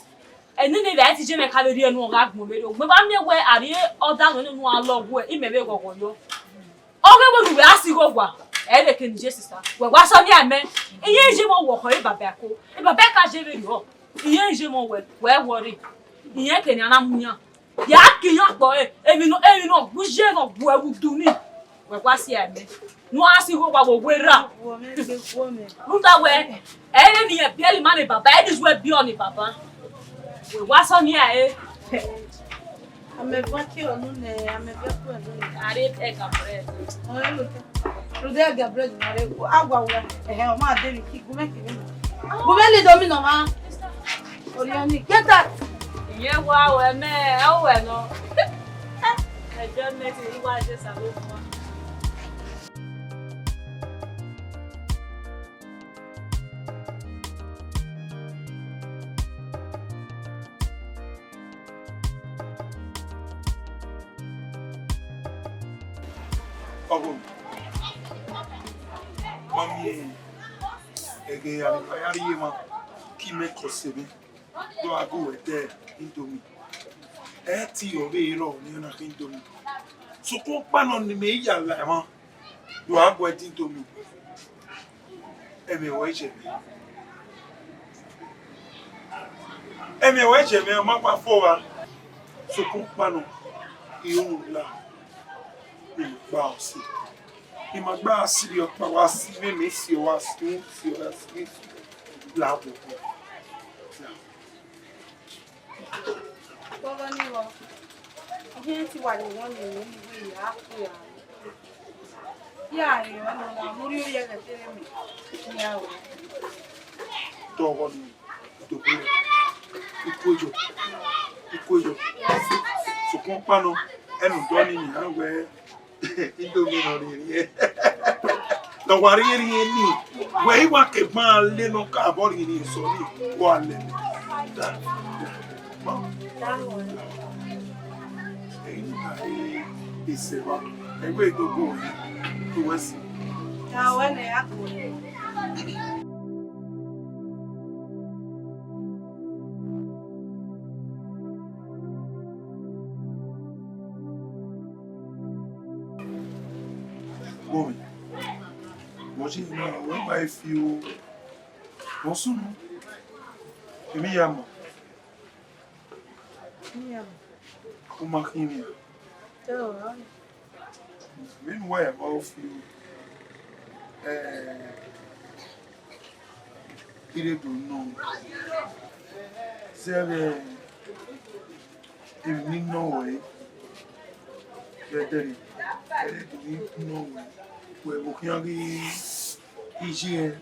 Eni ni be ti je me ka le ri enu ga gbon le o. Me ba me we ari oda no nu alo we. I me be gogo yo. Oge bo we asi go gwa. E le ke ni je sister. We wa so mi ame. Iye je mo wo ko e baba ko. E baba ka je le yo. Iye je mo we worry. Iye ke ni anamuyan. Ya kiyan po emi no buje no bu ewu duni we kwa si ame no asi go gba we ra Wo me gbe wo me. nda we ere ni e bieli mane baba e dis we bi oni baba we wa so ni e Ame va ki onu ne, ame bia ku onu ne. are e ka bread Oye lo ke. Rude Gabriel na re ku agwa we. O ma de mi ki gume ki ni. Gume le do mi no ma. Ori oni get that. iye wa we me o we no e je me ti wa je sa lo fun Oghomwen. Mami, ege ayari ma ki me kosebe. Do ago ete Indomie. Ti o be ro ni na Indomie. So ko pa no ni me ya la mo. Do ago ete Indomie. Emi weche me ma pa fo wa. So kun panu iun la. Ni ba o si. Ni ma gba si bi o pa wa si me si o wa si la bo. Bọ́lá ní wọ, ihe ti wà ní wọ́n lè ní ìwé ìyá àpò ìyá. Yá àyè wọn lọ la, mo rí oyè kẹ̀kẹ́ mi ní àwọ̀. Tọ́wọ́ ni ìdòkó ìkójọ. Sùkún pánú ẹnu dọ́ni ní àwẹ̀ ìdòmínà rí. Lọ́wọ́ rí ní wẹ̀ ìwà kẹ̀ máa lé náà káàbọ̀ rí ní ìsọ̀rí wà lẹ́nu. Ìṣèwà ẹgbẹ́ ìdógún òní tó wẹ́ sí. Àwọn ẹ̀nà yà kò lè. Bom, hoje não vai fio. Nosso não. Eu me amo. Me amo. Uma química. Então, Mesmo é, o fio. Ele do não. Se ele não é. Ele não é. O que eu vi higiene.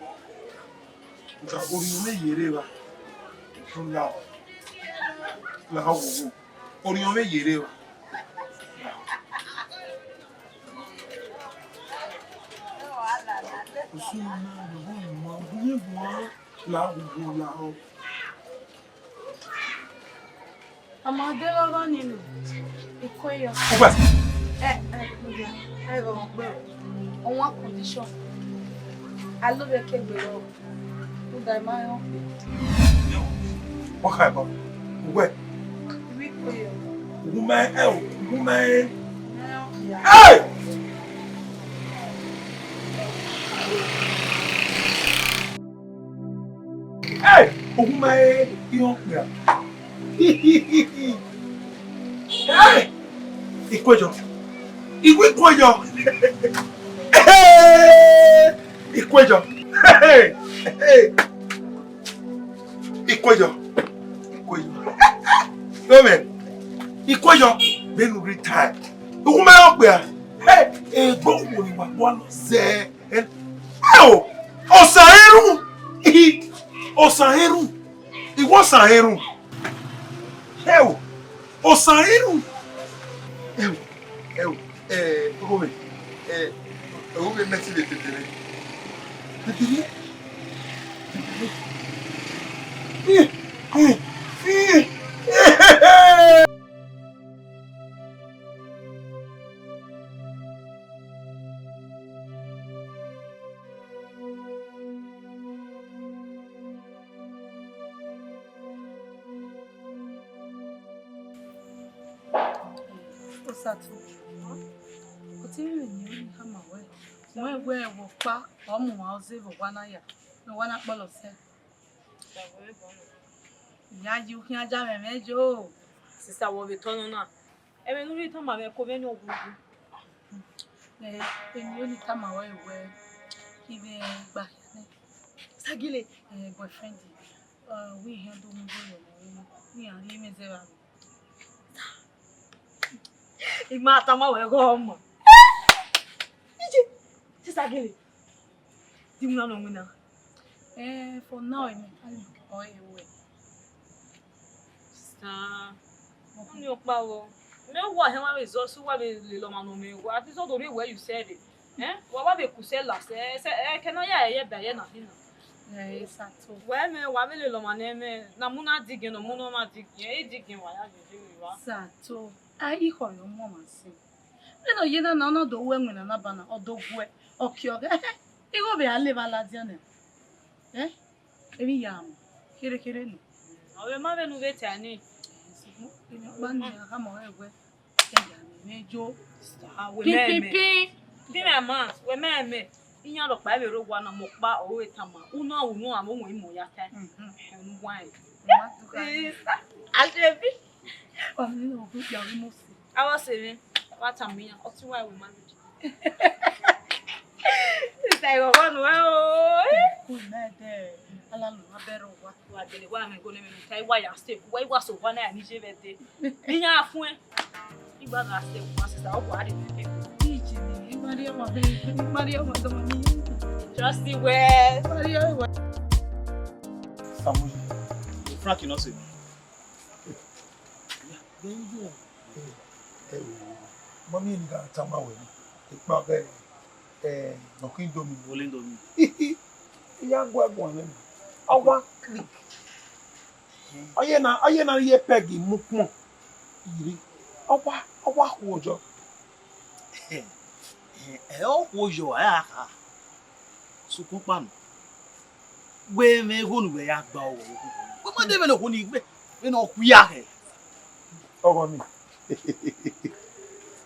Então, o que eu me leva. Lá. Lá o. O que eu me leva. ọmọdé lọ́rọ́ nínú ikú ẹ̀yọ. Ẹ̀rọ ọ̀gbẹ́ ọ̀wọ́n condition alóbẹ̀kẹ́gbẹ̀ lọ ó dá ẹ̀ máa ń hàn pé. Wọ́n kà ẹ̀ bọ̀ wẹ̀. Ìwé ikú ẹ̀yọ. Woman, woman. Yeah. Hey! Hey! Woman, you know. Hey! Ìkójọ. Ìwé ìkójọ. Ìkójọ. Ìkójọ. Ìkójọ. Woman. Ìkójọ bẹ́ẹ̀ni retire. Ìwọ́n máa ń pè á. Ẹ̀gbọ́n wo ni wà wọ́n lọ sẹ́ ẹ̀? Ọ̀sán ẹ̀rùn. Ọ̀sán ẹ̀rùn. Ìwọ́n sàn ẹ̀rùn. Ọ̀sán ẹ̀rùn. Ọ̀gbọ́n mẹ́tí lè tètèrè. Tètèrè. Satu. O ti rí ní orí hama wẹ̀. Wọ́n ẹ̀wọ́ ẹ̀wọ̀ pa ọmọ wa ọ̀zẹ́ ìbò wá náà yà. Ní wọ́n náà pọ̀lọ̀ sẹ́. Ìyá yìí kí ajá rẹ̀ mẹ́jọ. Sista wo be tono na. Eme no ri tama me ko be ni ogugu. Èmi ò ní ká máa wọ ìwẹ̀ kí bí gbà ní. Sagile boyfriend we handle mo go yo ni ari mi zera. Igma atama we go mo. Ije. Sista Gele. Di mu na no mu na. For now I'm away. Sista. Mo ni opa wo. Me wo he ma resource wa be le lo ma no me wo. Ati so do re where you said it. Wa be ku se la se kena ya ye be ye na hina. Sato. Wa me le lo ma na me na mu na digin no mu no ma digin. E digin wa ya je wa. Sato. Ai ho yo mo ma se. No ye na no do we nwena na bana odogwe. Okio. Igo be ale bala diane. Emi yam. Kere ni. Awe ma be nu be tani. Bani aka mo egwe. Mejo. We me. Bi me ma, we me. Inya ro pa be ro wa na mo pa o etama. Una unu am onwe mo ya ta. Wine. Already. Oh, no, good young mouse. I was saying, what am I? What's why we married? Say one Good night there. Alalo, I better what? What did one go to me? Say why I stay? Why was so one I need you birthday? Inya fun. Iba ga stay one sister. How bad it is? Teaching Maria, Maria, Maria, Trust the way. Maria. Samuel, Frank, you know say. Mami ni ga tama we. Ipa be no kin domi. Rolling domi. Ya gwa gwa le. Awa click. Aye na ye pegi mukun. Iri. Awa wojo. O wojo aka. Sukun panu. We me go nu we ya gba o. We ma de me no ko ni gbe. We no ku ya he. Ọmọ mi.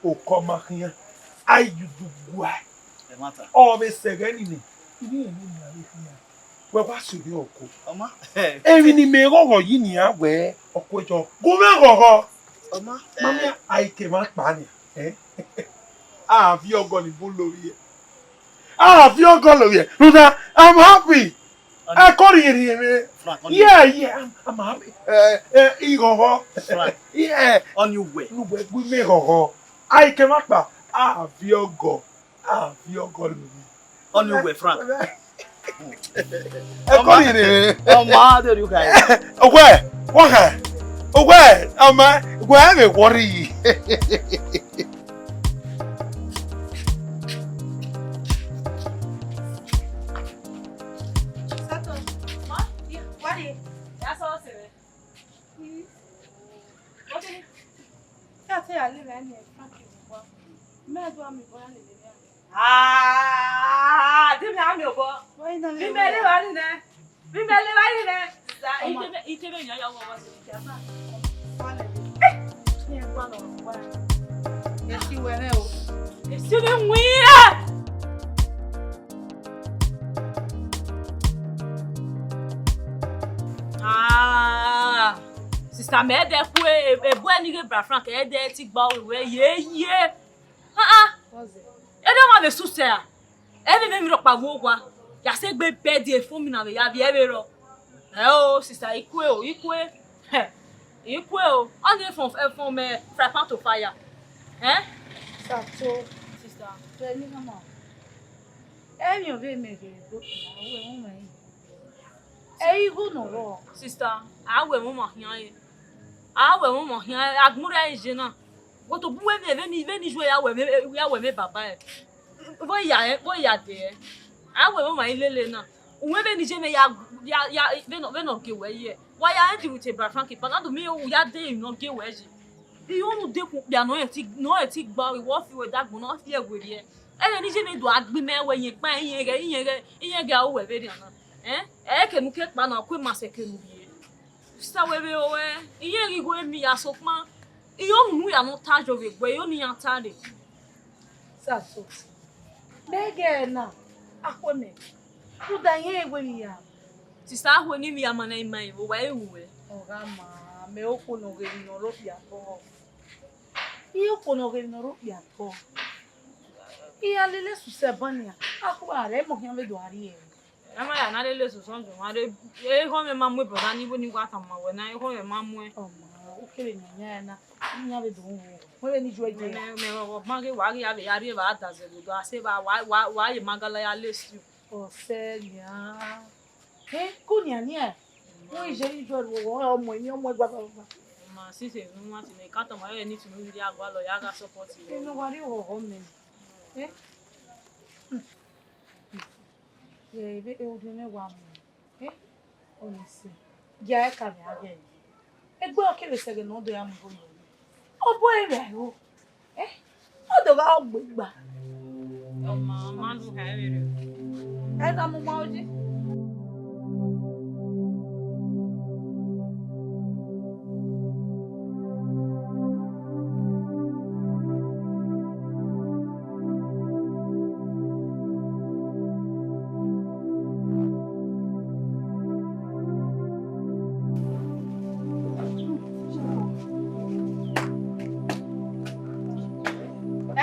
O ko makiyan. Ayudu gwa. E mata. O be sege ni ni. Ibi eni ni ale fi ya. We wa so bi oko. Oma. Ebi ni me gogo yi ni a we oko ejo. Go me gogo. Oma. Mami aike ma pa ni. Ah, fi ogo ni bo lórí ẹ. Ah, fi ogo lórí ẹ. Ruda, I'm happy. Frank, Yeah, I'm happy. Igogo. Frank. Yeah. On your way. No, we me gogo. Aike ma pa. Ah, fi ogo lórí. On your way, Frank. Oma, there you guys. Ogwe, ama, gwa me worry. Demi ami obo. Mi mele wa ni ne. Ite be yan ya wo wa se ja ba. Ni gba lo wa. Esi were o. Esi be nwi. Sister me de ku ebu eni ge bra Frank e de ti gba owe ye. What's it? E de ma be su se a. E be mi ro pa wo gwa. Ya se gbe birthday fún mi na be ya bi e be ro. Sister ikwe o. Ikwe o. On dey from fry to fire. Sato, Sister. tell me mama. Emi o be me ge go na we mo me. E go no ro. Sister, awe mo mo hian agmura enje na. Go to buwe me jo ya we me baba e. Bo ya de. Awe mo ma ilele na. Unwe be ni je me ya be no ge we ye. Wa ya ndi with Bra Frank pa na do me o ya de no ge we ji. Bi o nu de kun bia no e ti gba we wo fi we dagbo na fi e we ri e. E ni je me do agbe me we yin pa yin ga o we be ri na. Ke nu ke pa na kwe ma se ke nu bi. Sister we be o we. Iye ri go emi ya so pon. Iyo nu ya no ta jo we gbe yo ni ya ta de. Sato. Bege na. Akone. Kuda ye we mi ya. Sister ahụ ni mi amana imai wo wa ewe. Oga ma me okwu no ge no ro bia to. Iye okwu no ge no ro bia to. Iye lele su se bania. Akwa re mo hian be do ari e. Ama ya na lele so sonjo ma de e ho me mamu broda ni bo ni kwa tama we na e ho me mamu e. O ma o kele nya na. Nya be do wo. Mo be ni jo je. Me wo ma ge wa ge ya be ari ba ta ze do ase ba wa ye magala ya lesu. O se nya. Kunya ni e. Mo ije ni jo wo ọmọ mi ọmọ egba baba. Ma si se nu ma ti me ka to ma ye ni ti nu ri agwa lo ya ga support you. No wari o ho me. Ye be o de me wa mo. O ni se. Ya e ka mi age. Egbe o kele sege no do ya mo yo. O bo e re o. O do ga o gbegba. O ma lu ha e re. E da mo ma oji.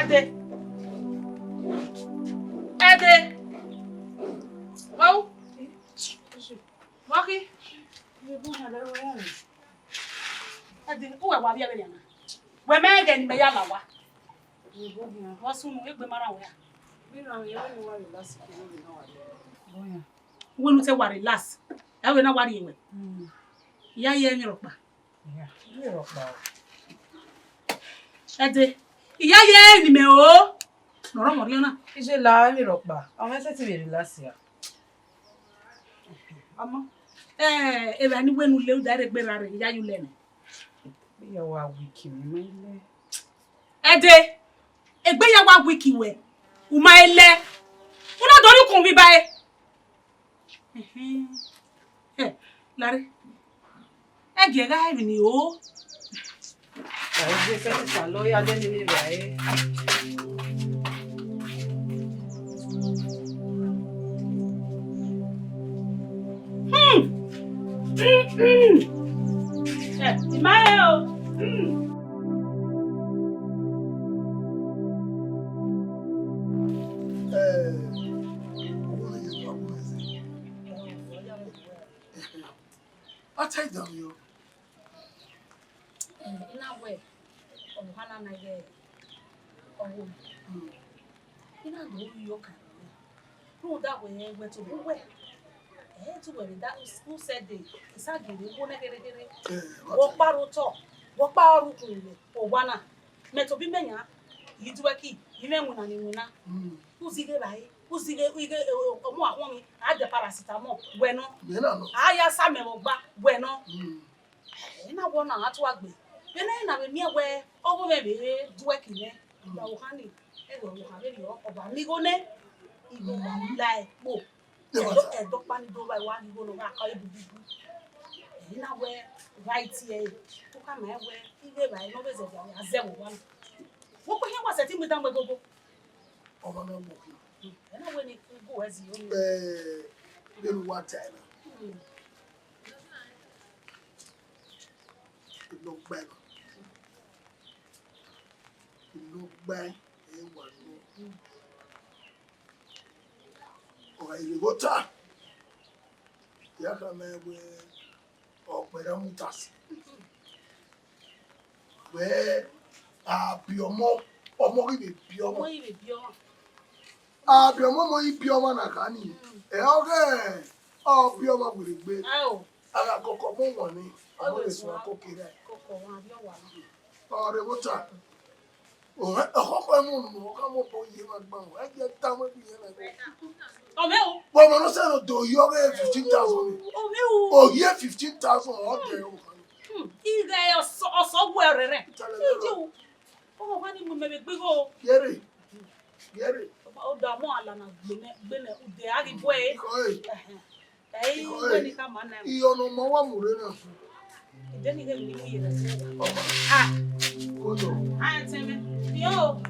Ede. Ede. Wow. Waki. Ede, who are we are? We may get me yalawa. What's soon we mara we. When you say worry last, I will not worry you. Ya ye mi ropa. Ede. Ya ye ni me o. Noro mo riona. Ije la mi ropa. Àwọn se ti be relax ya. Amo. Ebe ni wenu le o dare gbe rare ya yu lene. Bi ya wa wiki mi ile. Ede. Egbe ya wa wiki we. Uma ele. Una dori kun bi bae. Lare. Ege ga hebi ni o. Ai je se ti salo ya le ni bae. Imayo. I'll take them, you. In a way, or Hana Nage, or in a do you can. No, that way, went to the way. To where that who said they decided they won't get it. Walk baroto, walk baroto, or wana. Meto be menya, you do a key, you know when I'm who's he get by? Who's he get? We get a more woman at the paracetamol. Bueno, I am some back. Bueno, and I want to work with. Then I have a near where Oghomwen do working there. No honey, and will have any of Amigone. You go like, oh, a dog bunny do by one you go to work. You know where right here, who come where he gave by no visit as them one. What was a thing with them with Bobo? And I when it go as you Little water. It look better. It look bad. It was no. You go to Yakame or Pedamutas. Where pure more or more pure. Pure more pure one. I can't. Okay. Oh, pure one will be. Oh, I got cocoa money. Always want cookie there. Oh, the water. Oh, a Oghomwen come up on you and bow. I get down with you. Oh, no. But when I say do you have 15,000? Oh, yeah, 15,000 all day. Either or somewhere. Oh, honey, maybe big old. Get it. Oh, the more than the Aggie boy. Hey, when he come on, you know, Mama Murena. Then he gave me ah, good. I tell me, yo.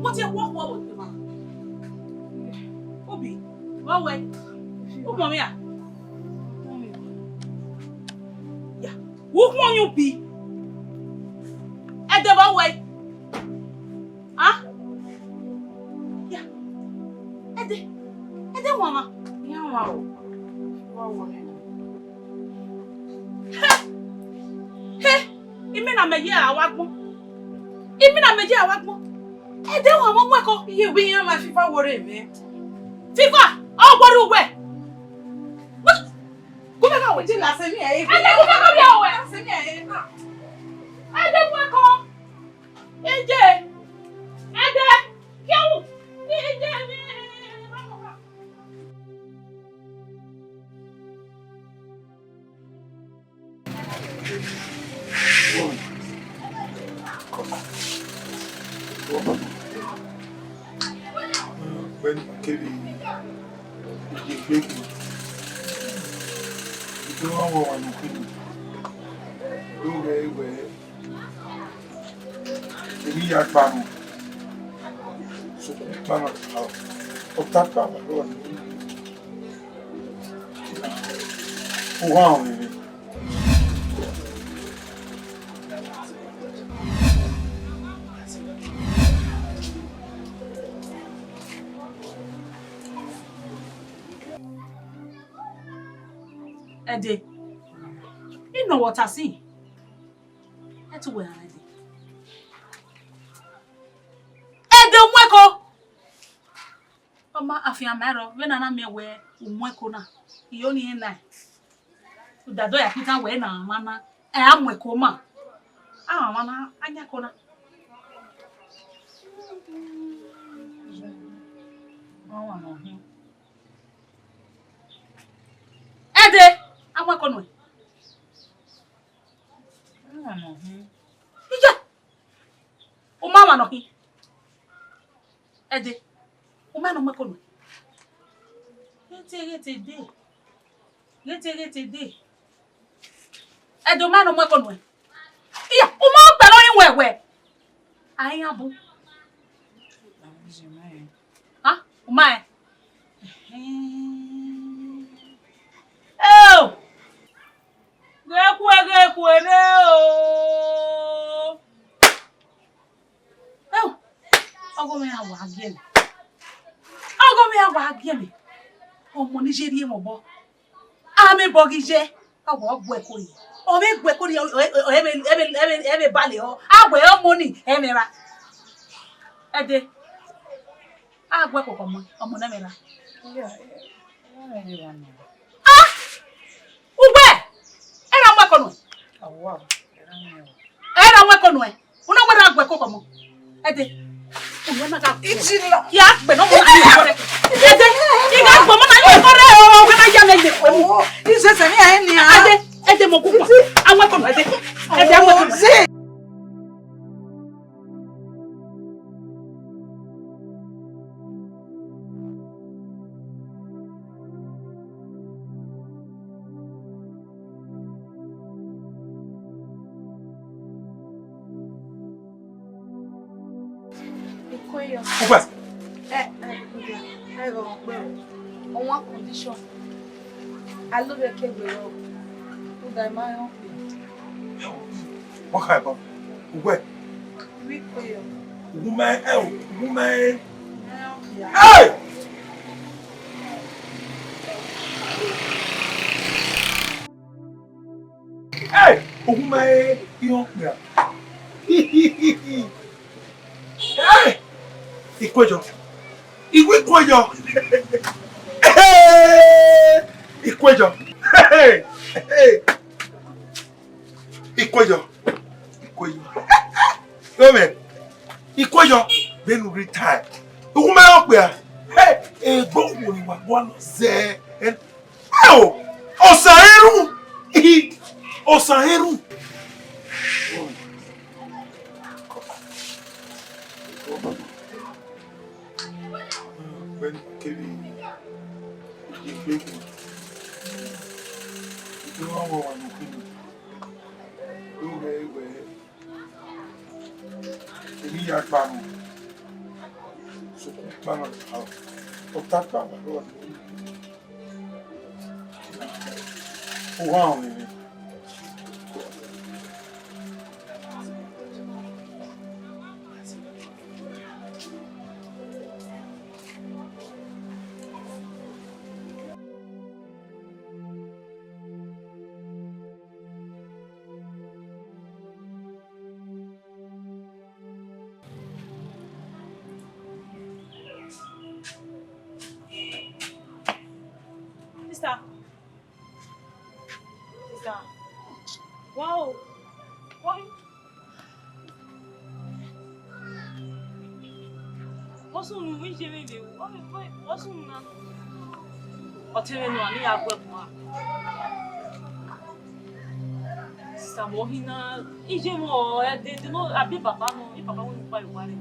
What's your walk with the man? Obi, one way. Oh, Mamma. Yeah, who want you be? At the one way. Huh? Yeah. At the mama. Yeah, wow. Hey, you mean I'm a year awagmo? You mean I'm a year awagmo? At the one wako. You be on my FIFA worry, me. FIFA! Oh, what away? What? Go back out with you last year. I never go away. I don't want to come. AJ. Yo. When Kelly, you big, you don't want to do very well. Èmi ya gbanu. Sokun gbanu ta. Ọ̀tá gbanu lọ́wọ́ ni. Ó wá àwọn èrè. Ede, you know what I see? That's where I did. Ede mweko. Oma afiamero, when I me we mweko na. Ioni ena. Udado ya kita we na mama. Amweko ma. Mama anya kona. Ede, amweko no. Ija. O mama no hi. Ede. O mama no mweko no. Gete de. Ede o mama no mweko no. Iya, o mama gba lori wewe. Ayin abu. Ha? O mama. Oh! Gekwe ne o. Oh! Oghomwen agwa agemi. Omo Nigerian mo bo. Ame bogije. Agwa ogweko yi. Ome gweko yi ebe bale o. Agwe o money emera. Ede. Agweko komo. Omo na mera. Ugbe! Era mwekono. Era mwekono e. Una wera agweko komo. Ede. Una ka. Ichilo. Ya gbe no mo ni kore. Ede. Iga gbo mo na ni kore o. We na ya me de ko. Ise se ni ayi ni a. Ede mo kupa. Amwekono ede. Ede amwekono. Upas. On one condition. I love your cake well. To die my own. What kind of? Where? We pay. Woman. Hey! Hey! Woman, you don't care. Hey! Ikwejo. Woman. Ikwejo. Then retire. The woman up there. Hey, go when you want there. And oh, Osaheru. When Kelly, you don't want Èmi ya gbanu. Sokun gbanu ta. Ọ̀tá gbanu lọ́wọ́ ni. Ó wá àwọn èrè. Sister. Wow. Why? What's on we je baby? What's on na? Otele no ani agwe mo. Sister mo hina ije mo de no abi papa no, ni papa won pa iware.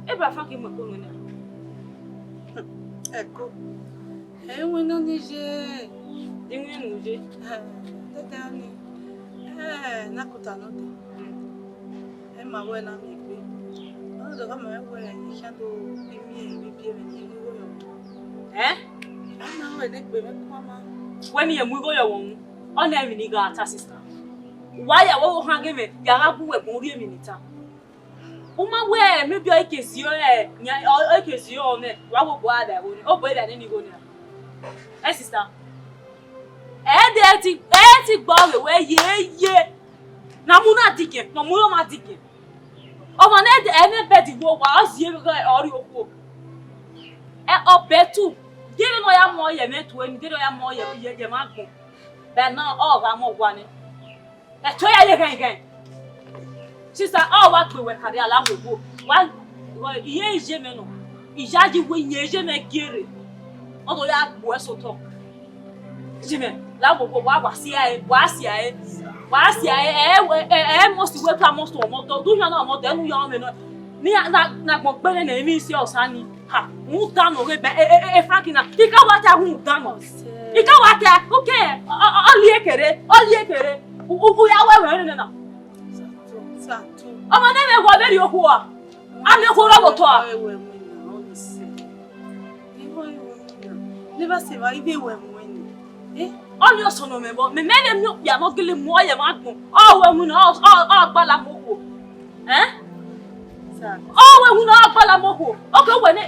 Eba fanki mo ko no. Eko. We no nije. Dinwe no je. Tata ni. Nakuta no de. Ma we na mi gbe. No do kama we ni shado imi bi ni wo yo. Na we ne gbe me kwama. When you move your own, on every nigga at sister. Why are we hanging me? Yarabu we bori minute. Uma we maybe I can see you, I can see you on it. What will go there? Oh, boy, that any go there. Eh, sister. Dirty ball away, yeah. Namuna ticket, no more my ticket. Oh, my net, any petty walk was here or your hope. Oh, bet too. Didn't know I'm more met when did I am more your market. But now all I'm more one. A try again. Sister, all what we were carrying along with you. One, ye Gemino. Is Yaji when ye Gemen Giri. Although that was so talk. Jimmy, love of what was here, most welcome most of them. Do you know more than we are? Near not more better than me, your sonny. Ha, move down away, Frankina. Pick out what I won't done. Pick out what I, okay, all ye who are wearing enough. I'm never going to your poor. I'm your poor. Never say, I be when. All your son of me, but me made them look, you are not getting more. Oh, women, all Balamoko. Eh? Oh, we know Balamoko. Okay, when I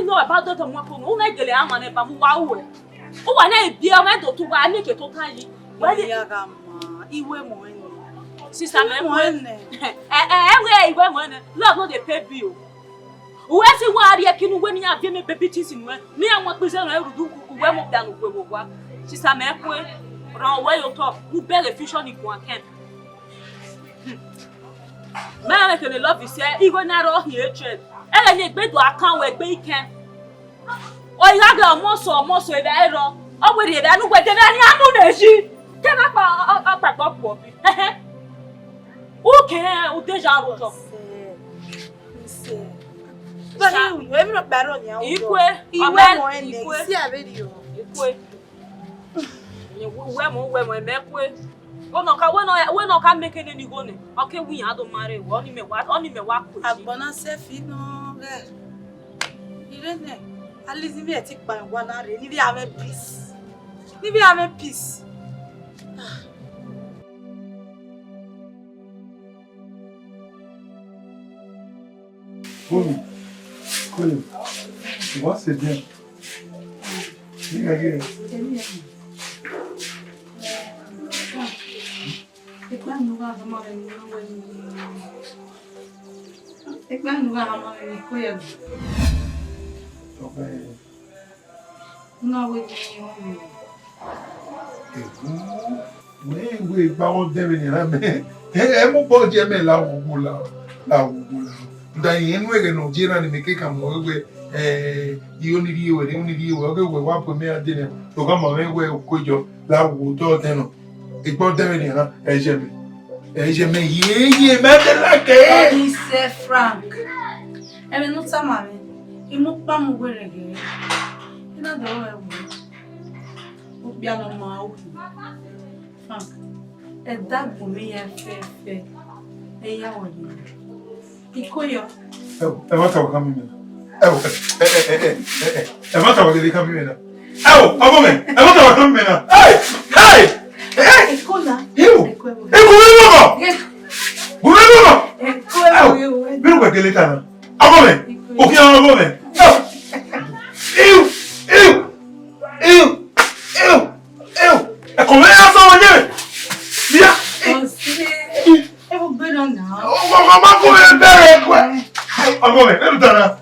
know about that, who made the Yaman and Bamu. Oh, I need beer meant to I make it totally. Well, you were more. Sister, when love not the pay bill. Where's the word I can when you have given baby teasing me and what person I would do well more than Uwa. Sister, Merkwe, round where you talk, who bear a fish on if one can. Man, I can love you, sir, even not all here, trade. And I need to account where bacon. Or you have a muscle, the error. Oh, with it, I know where the Nani can I pack up for me? Okay, o deja roto. But you have not better now. Ikwe. See a video. Ikwe. You we mekwe. Oh no, we no can make any go ne. Okay, we had to marry. Only me work. Agbona se fi no re. Irene. At least me take by one hour. Ni bi have peace. Ni bi have peace. Cool. Moi, c'est bien. Regardez. Oui, baron devenir là, mais mon bon Dieu, mais là où là. Ndaye nwere no jira ni mekeka mwewe yoni oge we wa premier adene to ga ma wewe okojo la wo to teno igbo dere ni ha ejeme ye me de la ke He said Frank. Emi no tama me. Imu pa mu gwere ge. Ina do o bia no ma o. Frank. E dagbo mi ya fe. E ya woni. Ikoyo. Va ta ka mi me. Va ta ka mi me na. Oghomwen. Va ta ka mi me na. Hey! Ikola. Pero que le tan. Oghomwen. O que Oghomwen? É como é essa mulher? Eu vou ver não. Vamos comer bem, Oghomwen, não tá.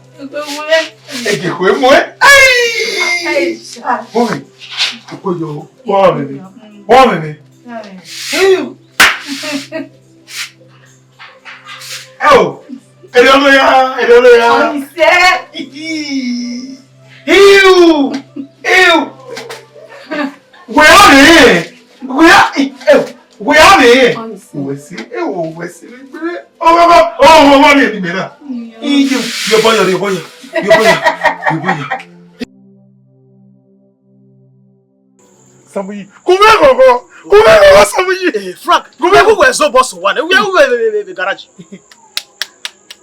É que foi moe. Ai! Oghomwen. Cojo, Oghomwen. Ele olha. Your boy. Samuyi, kumego Samuyi. Frank, kumego we so boss one. We garage.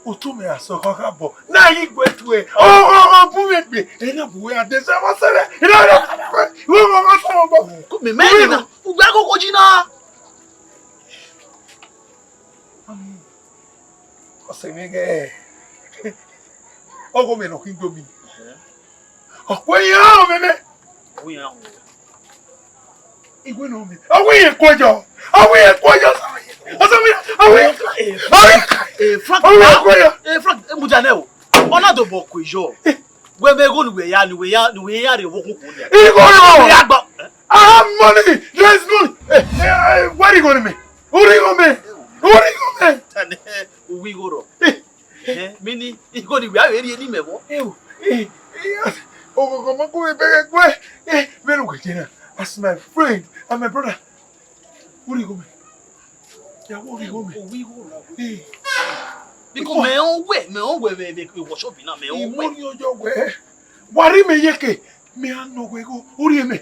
Utume asoko kabo. Na yi gwetwe. Oh, buwebe. Ena buwe adesa masere. Ina. Wo mo so bo. Me na. Ugba koko jina. Osemege. Oghomwen no kingomi. Okweya meme. Oya. Igwe no mi. Awe kojo. Frank, Frank, Mujaneo. Ona do boko ijo. We me go we ya re wo kuku dia. Igwe! I have money. There's money. What are you going to me? What are you going to me? We go ro. Mini, go di we are ni mebo. Oh, come on, baby. Very good. As my friend and my brother. What are you going to me? Yeah, what are you going to me? We go. Because me on way we wash up na me on way. Your way. Worry me yeke. Me an no way go. Uri me.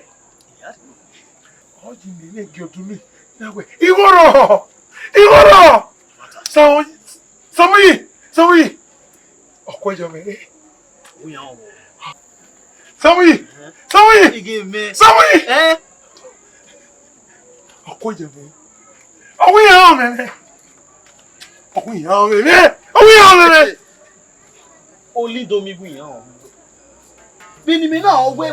Oh, you need to to me. That way. Igoro. Samuyi. Oh, kwaje me. We on. Samuyi. You give me. Samuyi. Oh, kwaje me. Oh, we on me. Only do me we on. Bini me na we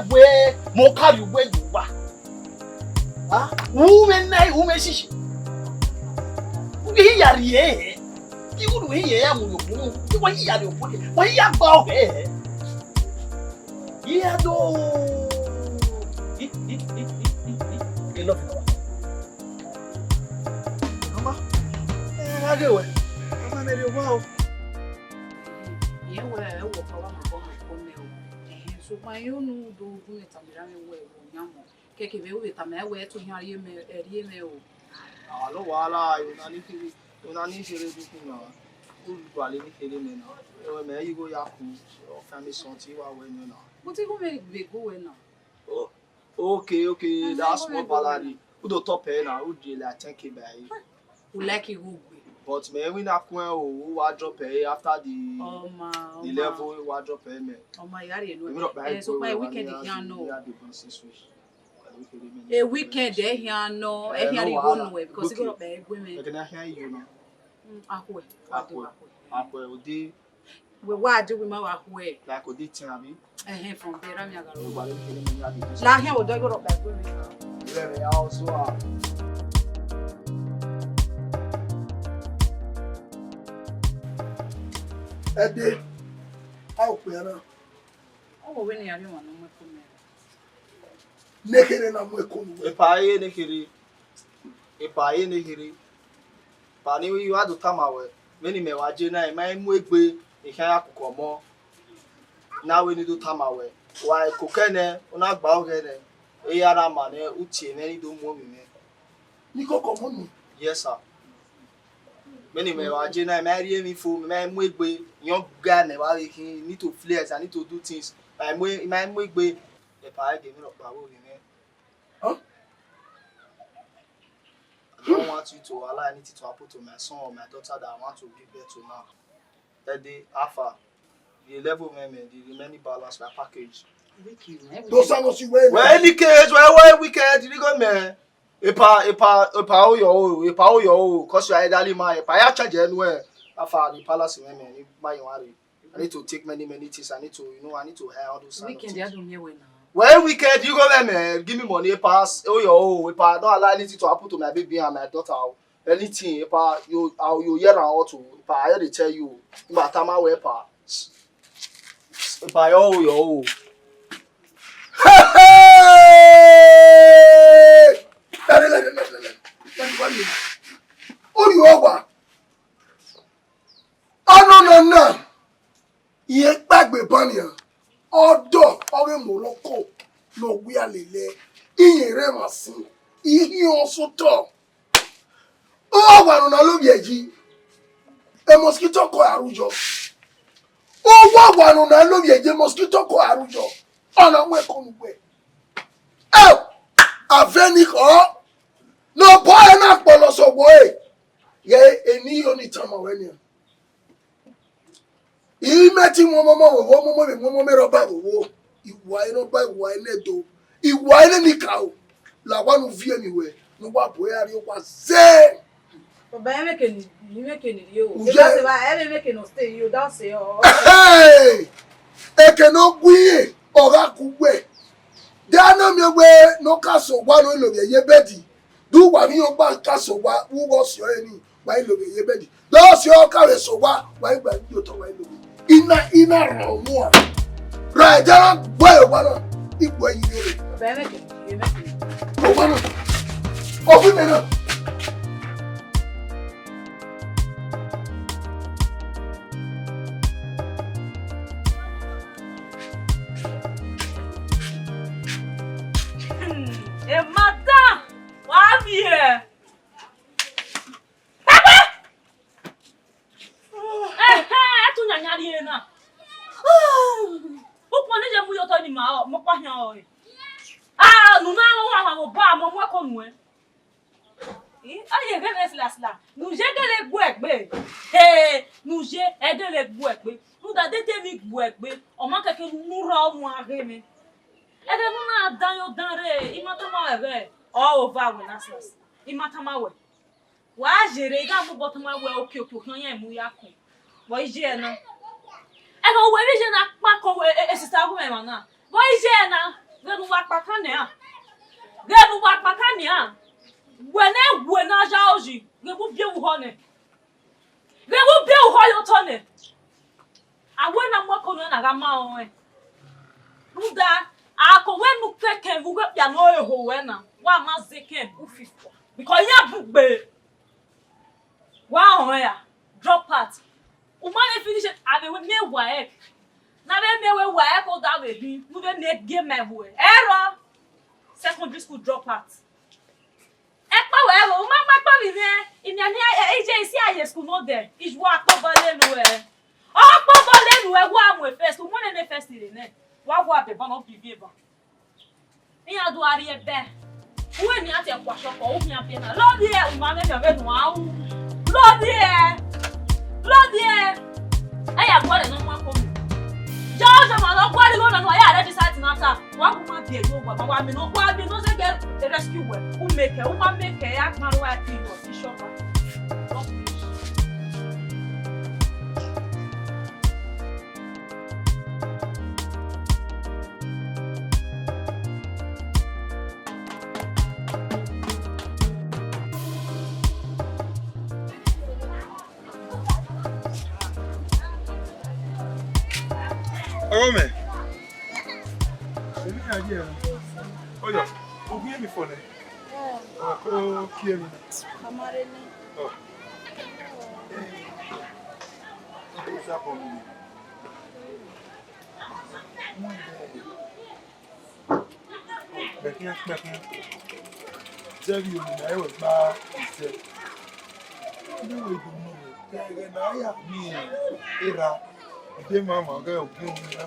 mo carry we you wa. Ah, women nai women shishi. We yari eh. You we ya mu yo mu. You wa yari o po. Wa ya gba o eh. Ya do. You love it. Mama. I do it. I'm not ready wow. Yeah, well, I will follow my phone. So my own do it and way. Keke we tame we to hear you me o. Alo wala unani sere duku na. Ulu bale ni kele me na. E me yi go yaku o family sonti wa we no na. But you go make go we na. Oh. Okay, that's what baladi. Who do top na who dey like 10k by. Who like you go. But me we na kun o wa drop after the level wa drop me. Oh my god, you know. So by weekend here no. A weekend here no. E here you go nowhere because you go up by women. Can I hear you no? Akwe odi. We wa do we ma wa ahwe. Like odi tin abi. From there am yagaro. La here we do go up by women. Very also Ede, how pera? Oh, when you are no more come. Nekere na mwe komu. Epaye nekiri. Pani we you had to tamawe. Many me waje na mai mu egbe ihan akụkọ mo. Na we need to tamawe. Why kokene una gba ogene. E yara mane utie me ni do mu mi me. Ni kokọ mo. Yes sir. Many me waje na mai me fo mai mu egbe young guy me wa we need to flex, I need to do things. My mu egbe epaye give me up ba wo mi me. Huh? I don't want you to allow anything to happen to my son or my daughter that I want to give birth to now. That day, after the level amendment, the remaining balance my package. Those are not you wear. Well, any case, why wicked? You go man. Epa yo, cause you are elderly man. Epa ya charge anywhere. After the palace amendment, my worry. I need to take many things. I need to hire all those. Weekend, they don't hear when now. Well, wicked, you go there, man. Give me money, pass. Oh, if I don't allow anything to happen to my baby and my daughter, anything, if you hear and to, if I hear they tell you, but I'm away, pass. If I yo. Oh, you over. Oh, no. Ye back be banya. Odo ore moloko no gbe alele iyere masin ihi oso to o wa no na lo bieji e mosquito ko arujo Oh, what one on I love you, mosquito ko arujo. On a way come away. Oh, a venico. No boy enough bolos away. Yea, any only time when he met him one moment about war. He why not by wine do. He wine any cow. La one who fear anywhere. No what boy are you was say. But by making you. Because if I ever make no stay, you don't say, oh. Hey! E cannot be or a coupé. Dana me way no castle one of ye beddy. Do one your back castle who was your any while of ye beddy. Those your carry so what why you to my lobby. Inner or more. Right down, well, one if where you do it. By making you make it. Oh, one. Open it up. Madam, why me here? Tu nyanya die na. O pon je mu yo to ni ma mo pa hyan o. Nu na wa mo ba mo ko nu e. Aye ge sla. Nu je de le gbu egbe. Nu je e de le gbu egbe. Nu da de te mi gbu egbe. O ma keke nu ra o mu age mi. E de nu na dan yo dan re, I mata ma we. O over we na slas. I mata ma we. Wa jere ga mo bottom ma we oke kan yan mu ya kun. Bo ije na. E go we ije na pa ko e sister go me ma na. Bo ije na, ge nu wa pa kan ya. Ge nu wa pa kan ya. We na ja oji, ge bu bie u ho ne. Ge bu bie u ho yo to ne. Awe na mo ko na ga ma o e. Nuda ako we nu keke bu gbe pia no e ho we na. Wa ma zeke bu fifo. Because ya bugbe. Wa on ya. Drop part. O ma le finish ave we me waek. Na be me we waek o da we bi. Nu be ne game me we. Error. Secondary school drop out. E pa we o ma pa mi ne. Imi ani AJ si aye school no there. Is wa pa ba le nu e. O pa ba le nu e wa mu first. O mo ne first ile ne. Wa be ba no bi ba. Ni adu ari e be. Uwe ni ati e kwa shoko o mi apie na. Lo die o ma me be nu awu. Lo die. Aya gwa le no mo ko mi. Jojo ma lo gwa le no na ya ready site na ta. Wa ku ma bi e go gba wa mi no gwa bi no se get the rescue we. U ma make ya ma ro ati no si shopper. Oghomwen. Any idea? Oh yeah. Who hear me for now? Oh, hear me. Kamareni. Oh. What's happening? Bekin. Tell you I was bad. No way to know. Na ya mi era. De mama ga Oghomwen na.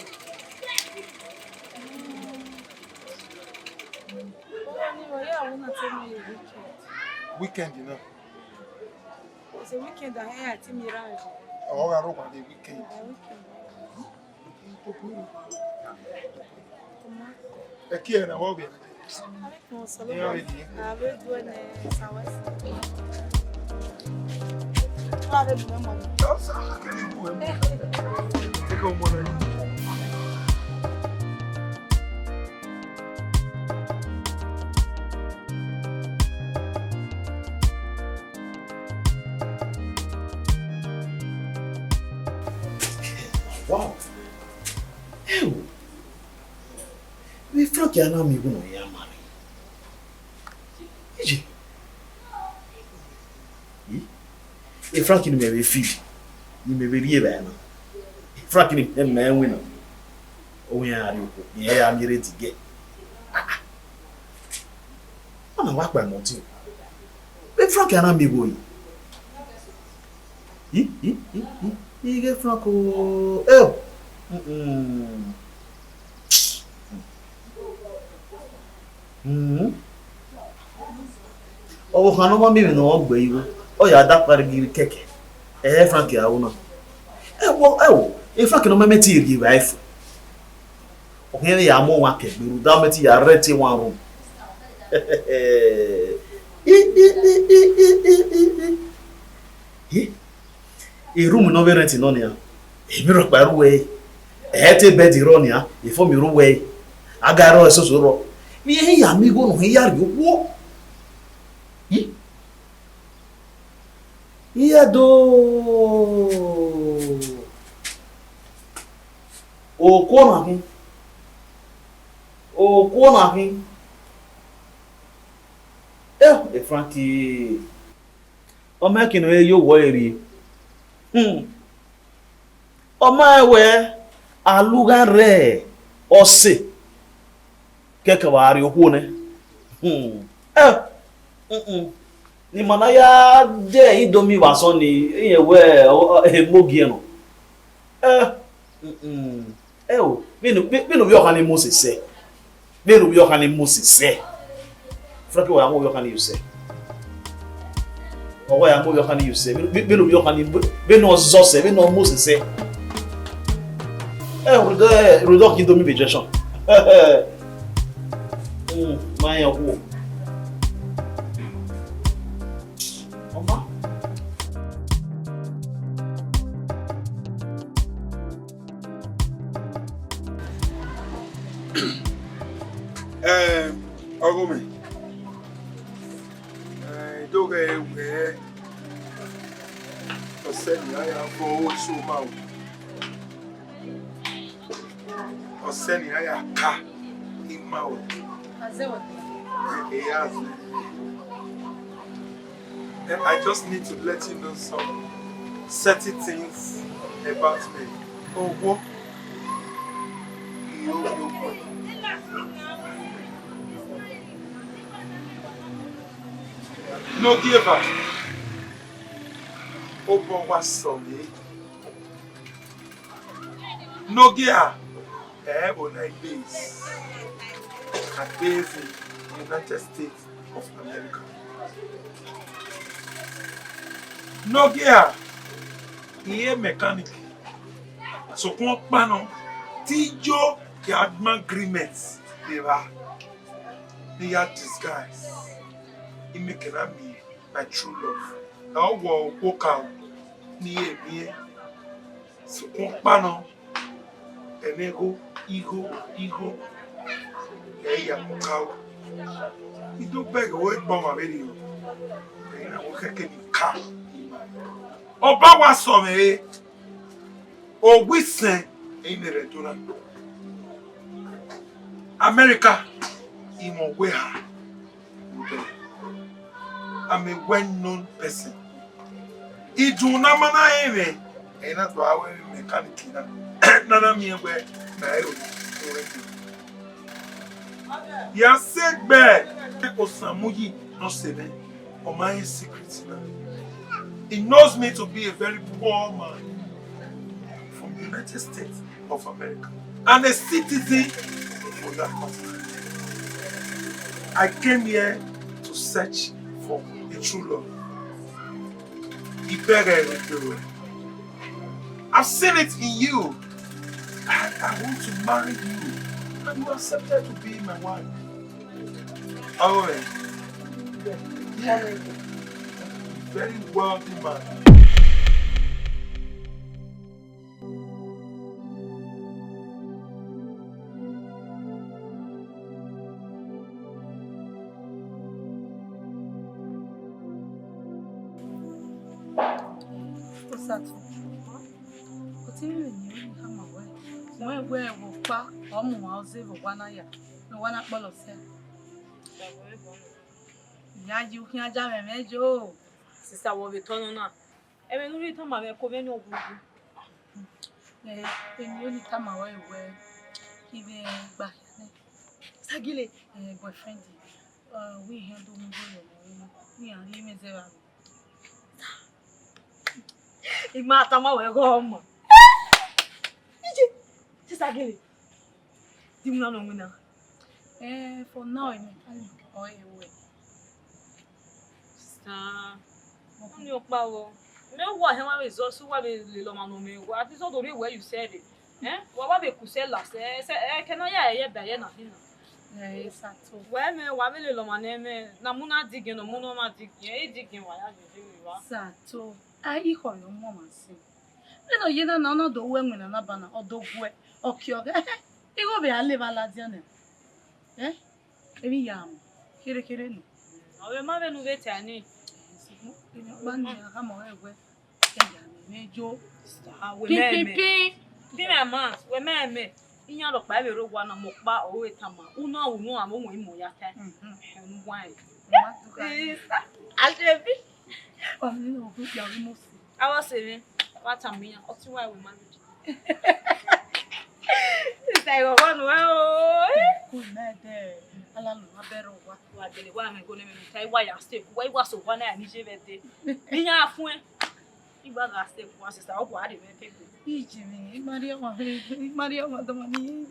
Weekend, you know. It's a weekend I had to mirage. Oh, I don't want the weekend. Aqui é na Wobby. Wow. Ew. We Frank ya na mi go no ya mari. Iji. E Frank ni me be feed. Ni me be rie ba na. Frank ni em na enwe no. O ya ari ko. Ni ya mi ready get. Ana wa gba mo ti. We Frank ya na mi go yi. Ige Frank o. Oh, Hanoma me no baby. Oh, yeah, that part give cake. Frankie, I will not. If I can remember to give wife. Okay, I'm more working. You damn it, you are ready one room. A room no very renting on here. A mirror by way. A heady bed ironia, if for me away. I got a so. Me, hey, amigo, no, here you walk. Edo. O kona hin. E Frankie. O making way you worry. O my way. Aluga re. O se. Keke wari okone. Ni mana ya je Indomie waso ni iyewe emogie no. Bino bi okan ni Moses se. Bino bi okan ni Moses se. Frankie wa mo bi okan ni you se. O wa ya mo bi okan ni you se. Bino bi okan ni bino zo se, bino Moses se. Rudo ki Indomie vegetation. Ma ya wo. Oghomwen. Doge we. O seni aya fo so ma o. O seni aya ka ima o. Azewa. Yes. And I just need to let you know some certain things about me. Oh, what? No giver. Open was sorry. No gear. On a base. A base in the United States of America. No gear. He a mechanic. So come pano. Tijo the agreements. They had disguise. He make me my true love. Now walk out near me. So come pano. And ego. Hey, ya cow. You do beg away bomb video. And I will take any car. Oba wa so me. O wisen in the restaurant. America. Imo we ha. I'm a well-known person. Idu na mana eme. E na to awe mechanic na. Nana mi we na e o. Ya said bad. Osamuyi no sebe. O my secret na. He knows me to be a very poor man from the United States of America and a citizen of that continent. I came here to search for a true love. I've seen it in you. I want to marry you. And you accepted to be my wife. Oh, yeah. Very wealthy man. Osato. Continue in you, come away. When we will pack, I'll save one eye. No one at Bolosse. Yeah, you can't jam a major. Sister will be turning up. And when we come, I come in over. When you come away, where even back. Sagile, boyfriend. We handle me. We are him there. It matter my way home. sister Gilly. Do you know now? For now, I'm away. Sister, I'm your power. No, what am I also what is little man? What is all the way you said it? What we could say last? Can I hear Diana? Where may one little man name? Namuna digging or monoma digging. Why are you doing? Sato, I equal your mama say. You know, none of the women and Abana or dog way or cure. You go be a live a ladian. Every yam. Here, I remember no better. I'm away. Joe, me. In your private room, one of Mokba or Tama, Uno, no, I'm only more yet. And wine. I'll tell you. I was saying, what I mean, or two I will manage. I go on well. Good night there. I love a better what the one I'm going to say why I stay. Why was so one I need you? In your friend, you was last step was a star. What did you Jimmy, Maria, the money.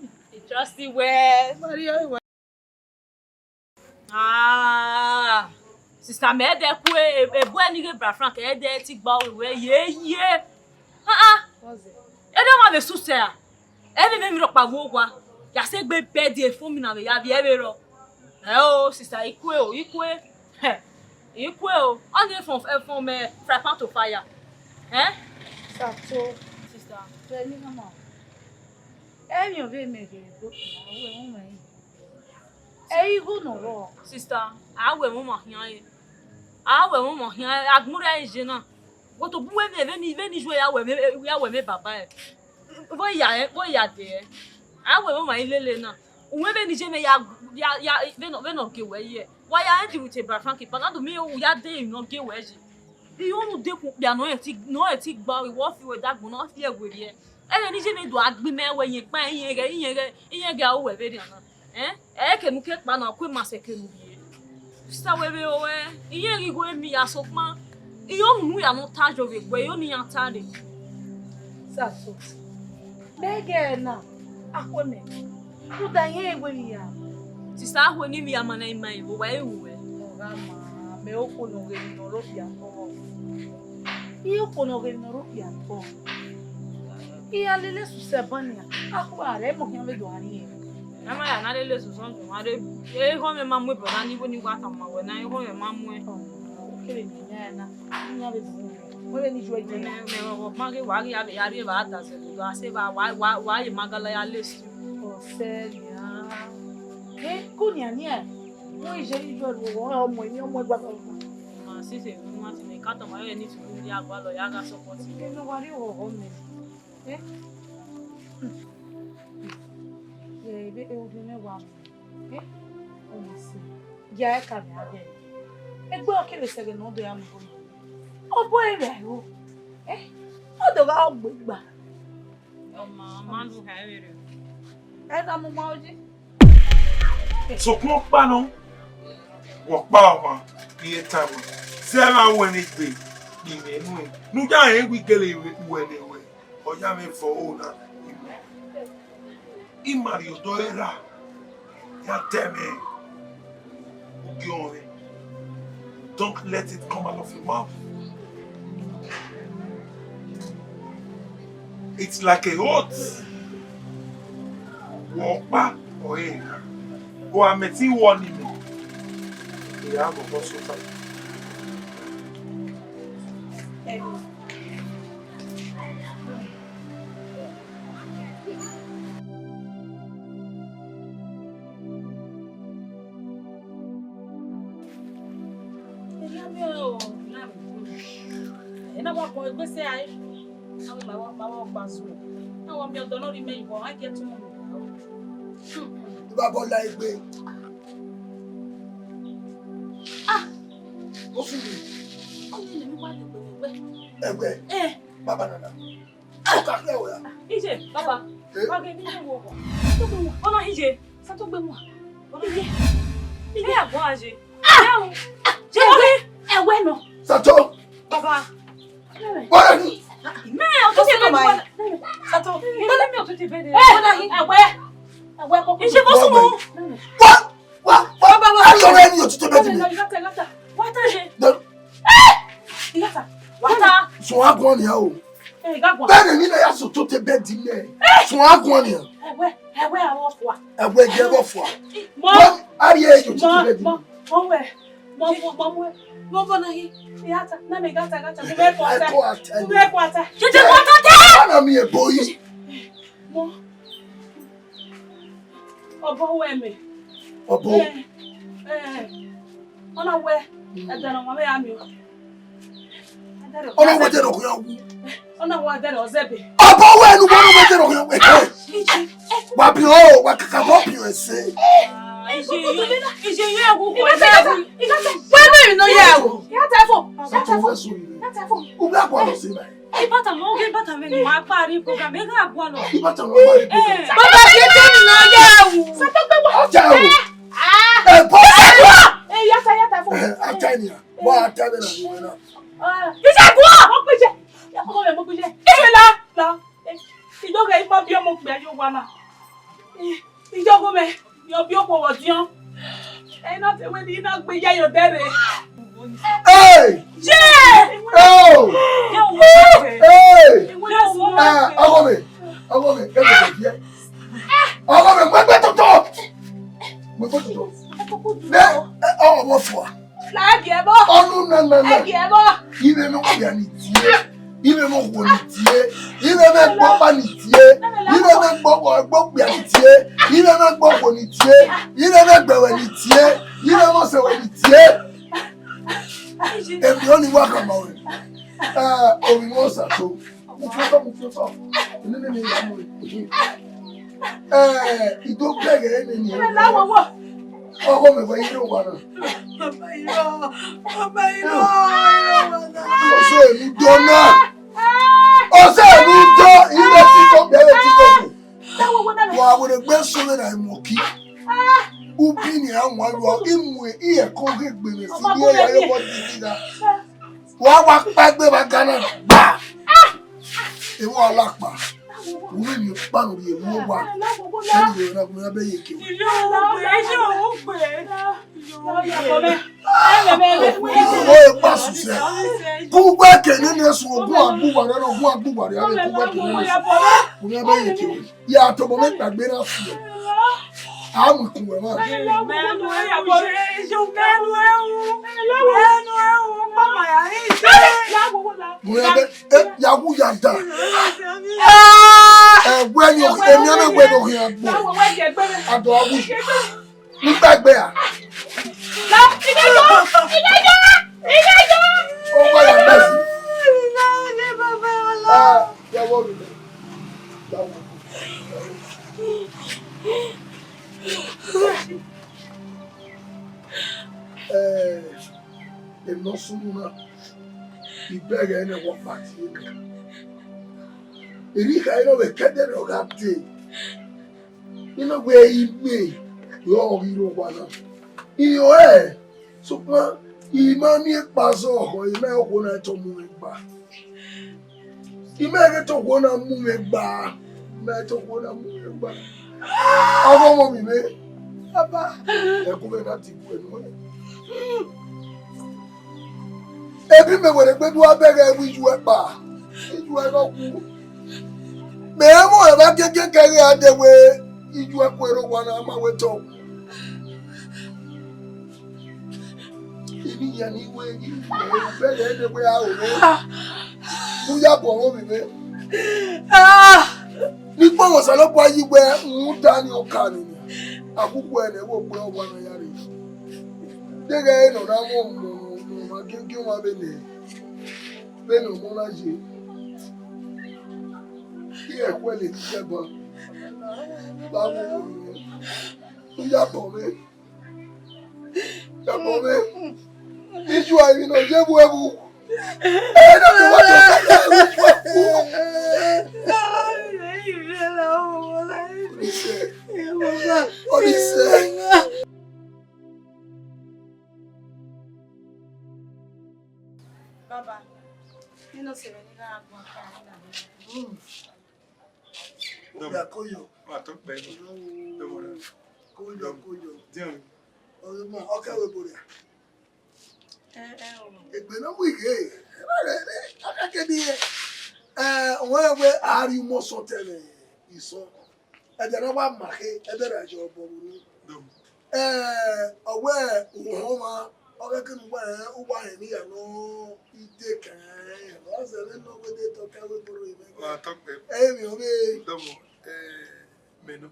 Trusty where Maria. Ah, sister, made that way a boy nigga, Frank, a dead tick bow away. Yeah. Was it? I don't have a sister. Every member of Pavoa, you say bed day for me now. We have ever. Oh, sister, equal. Only from a frappant to fire. So, sister, tell me, Mama. Any of them make a book. Hey, go no, sister. I will Mama here. I will Mama here. Agmura is Jenna. What to win even is where we are with Papa. Boy, there. I will my Lelena. Women is they not give away. Why are you with a Frankie? But not to me, we are there, not give away. You only do no a tick bar with what you were that will not fear with you. And then you do Agbime when you buy in your way. I can get man or quit my second year. Start away away. Here you go and me as of man. You only are not tired of it, where you only are tired. Sato. Beggar now. Aquaman. Who die here when you are? Sister, when you are my name, my way. Me open no get no rupia. You no get no rupia. Ia lele su sebania. Akware mo hia me do ani. Ama ya na lele su son to ade. E ho me mamu bo na ni bo ni kwata ma we na e ho me mamu e. Kele ni na. Nya be do. Mo le ni jo ide. Me o ma ge wa ge ya be ya re ba ta se do ase ba wa ye magala ya lesi. O seria. Kunya ni e. Mo ije jo wo ọmọ mi ọmọ gba ba. Ma si se mo ma ti me ka to ma ye ni tu ni agba lo ya ga support. No worry o me. Ebe ewu me wa. O si. Ya e ka mi ade. Egbe o kele se no do ya mo. O bo ere o. O do ga ogba. O ma du ha ere. E da mo ma oji. So come pa no. Walk power, be a time. Seven when it be. No, I ain't we get it when they were. Or Yamin for owner. In Mario Doera. Ya tell me. Don't let it come out of your mouth. It's like a oath. Walk back or in. Go and meet you one in me. Yeah, but what's your time? Bàbá Ẹgbẹ́. Ó fún mi. Ẹgbẹ́. Bàbá Nana. Ó kà pé wẹ̀. Ije, bàbá. Wage ni wo wo. Ona Ije, sa tó gbé mu. Ona Ije. Ije agbo aje. Jeun. Jeun. Ewe no. Sato. Bàbá. Bọ́lá ni. Me o tó ṣe tó Sato, bana mi otuti bede. Ewe. Ije ko sumo. What? I don't know you to tell me. Wata je. Wata. So I go on here. Gagwa. Benin ni ya so to te bed me. So I go on here. Ewe awofwa. Ewe give off. Mo. Are you to te bed? Mo na hi. Yata. Na me gata. Kume kwata. Kume kwata. Jete kwata te. Ana mi e boy. Mo. Obo we me. Obo. Ona we. Edana mama ya mi o. Ona we de no ko Ona wa dere ozebe. Obo we nu mo we de no ko Wa bi o, wa kaka bo bi o se. Ije ye agu ko. Where no ye agu? Yata fo. Yata fo. U bla kwa lo se ba. Ibata mo ge bata me ni ma pari program e ga agwa lo. Ibata mo ba ri. Baba ye te ni no ye agu. Sato pe wa. Aja o. Po. Yata fo. Aja ni. Bo ata be na ni na. Ije gwa. Mo peje. Ya ko me mo peje. Ije la. Idoga ipa bi omo pe ayo wa na. Ijogo me. Yo bi opo wo dian. Na te we ni na gbe ya yo dere. Hey! Oh! Hey! Oghomwen, get the here. Oghomwen, wait to talk. We go to talk. Oh, what for? La giebo. Oh no. Giebo. Ibe mo ko ya ni tie. Ibe mo ko ni tie. Ibe me gbo pa ni tie. Ibe me gbo ya ni tie. Ibe me gbo ko ni tie. Ibe me gbewe ni tie. Ibe mo se we ni tie. If you only walk about it, we must have to. You don't beg any. Oh, my God, you don't want to. Oh, you don't know. Oh, say you don't. You don't think of the I would have been so that I'm okay. Ubini anwa imwe iye ko gbegbe si bi ya yo body da wa pagbe ba gana ba ewo alapa uri mi pa no ye wo wa ni na ko be yeke o pa su se ku gba ke ni ne su ogun agbuwa re ku gba ke ni ko be yeke ya to bo me gbagbe na su I'm with you, man. Yawu yada. When you never went on here, I don't wish. Look back there. Oh, my God. No sooner he begged any walk back to him. If I know a cadet of that day, you know where he may, your hero one. In your hair, so he may pass off or he may want to move back. He may get to one and move back. May to one and move back. I want me, Papa. I couldn't have to Ebi me were gbe du abere wiju epa. Iju e no ku. Me mo e ba kekere adewe iju ekwero wana ma weto. Ibi ya ni we ni bere edewe a o me. Bu ya bo mo mi me. Ni po wo salo po yi gbe un da ni o ka ni. Akuku e ne wo gbe o wana ya re. Dege no na mo Kí wọ́n bẹ́ẹ̀ ni ọmọ náà ṣe kí ẹ̀kọ́ lè ti ṣẹ́gbọ́n láwọn ènìyàn tó yàtọ̀ mi iṣu àìrìnà jẹ́ bu ẹ̀bù ẹ̀ẹ́dọ̀ tó wájú oníṣẹ́. Baba, you know, say when you have one Ya koyo. Ma to pe ni. Domo na. Koyo. Diam. Ọmọ ọkẹ wo bore. o. Egbe na mu ige. Akake bi we ari mo so tele iso. E de na wa ma ke e be ra jo bo ni. Domo. Ọwẹ ohoma ọkẹ kinu gba ugba he ni ya no ide kan. O se le no we de to ka we boro ime. Ma to pe. Mi o be. Domo. Meno.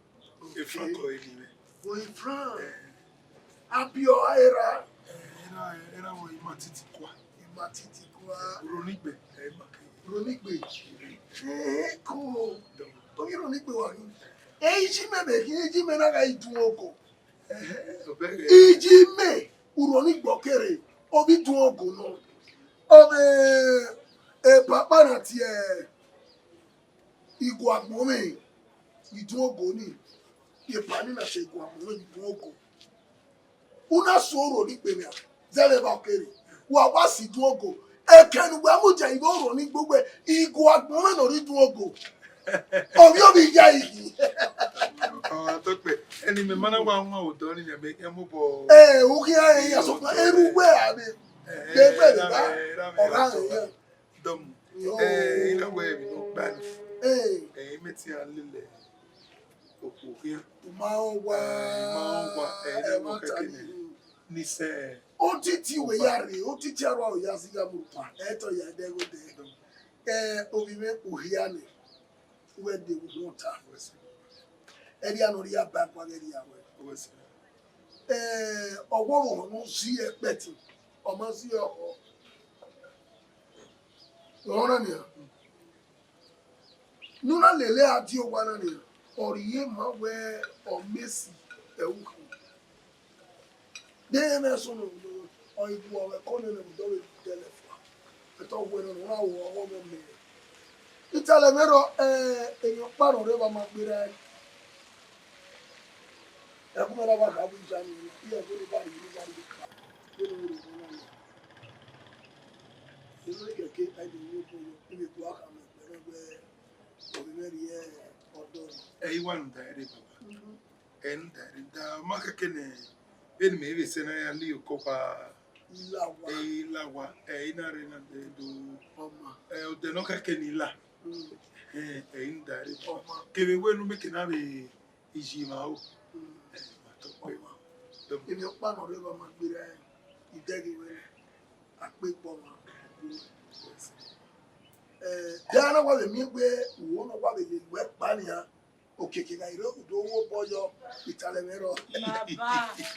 E franco e ni. Boy Fran. Apio era. Era wo imatiti kwa. Imatiti kwa. Ronigbe. Ronigbe. Ko. Ogi ronigbe wa ni. Iji me na ga idun oko. Iji me uronigbo kere. Obi dun oko no. Papa na ti Igo Agbome. Idun oko ni. Ipani na se Igo Agbome idun oko. Una soro ni pe mi a zele ba kere wa wa si dun ogo ekenu gba mu je igo ro ni gbogbo Igo Agbome no ri dun ogo obi obi ja yi To pe eni me mana wa nwa odo ni me e mo bo o ki aye ya so pa eruwe abi de pe de ba ora ye dom ina we mi no gba ni meti an lele opo ki ma o wa e mo kekeni ni se o titi we yare o titi arwa o ya siga mupa to ya de go de obi me ohia ni we de water eri anori ya ba kwa eri ya we owo wo no si expect o ma si o ora ni nuna lele ati o wa na ni oriye ma we o mesi ewu de me so no o ibu o we kono le do we telefa to we no wa wo o mo me itale mero eyan paro re ba ma gbere e ku mera ba ka bu jani e ko ba yi ba ri ka ko no ri na na e ke ke ai de yo ko ni ko aka me gbere gbe o bi meri odo e wan da re baba en da ma kekene eni me be se na ya li ko pa ilawa ina re na de do oma o de no kekeni la in da re ke be we no me ke na be ijima o ma to pe wa do emi o pa no re ba ma gbere idegi we apepo ma jana wa le mi gbe wo no wa le we pa ni ya okeke ga iro do wo boyo itale mero Baba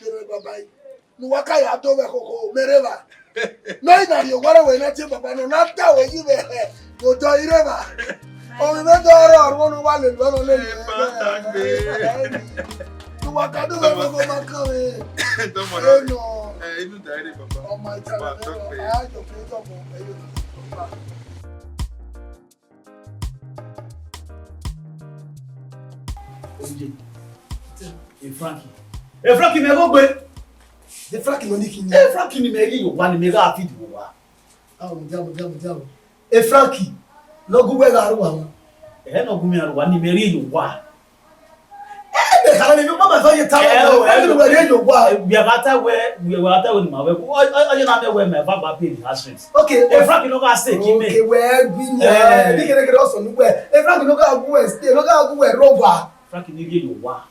kere baba nu wa ka ya to be koko mereba no ina yo wara we na ti baba no na ta we yi be go do ireba o mi me do ro nu wa le lo le nu wa ka do be koko ma kan we do mo no inu da re baba o ma itale mero a jo pe to mo e yo Frankie me go gbe. de Frankie no ni kini Frankie ni me ri yo wa ni me ga feed wo wa. mo jamo Frankie no gu we ga ru wa mo No gu mi aru wa ni me ri yo wa. me kala ni mama so ye tawo Frankie we ri yo wa We ata we ni ma we. O je na me we me ba pay the house rent. okay Frankie no ga stay ki me. okay we gbi ni bi kere so nu we Frankie no ga gu we stay no ga gu we rover Frankie ni ri yo wa.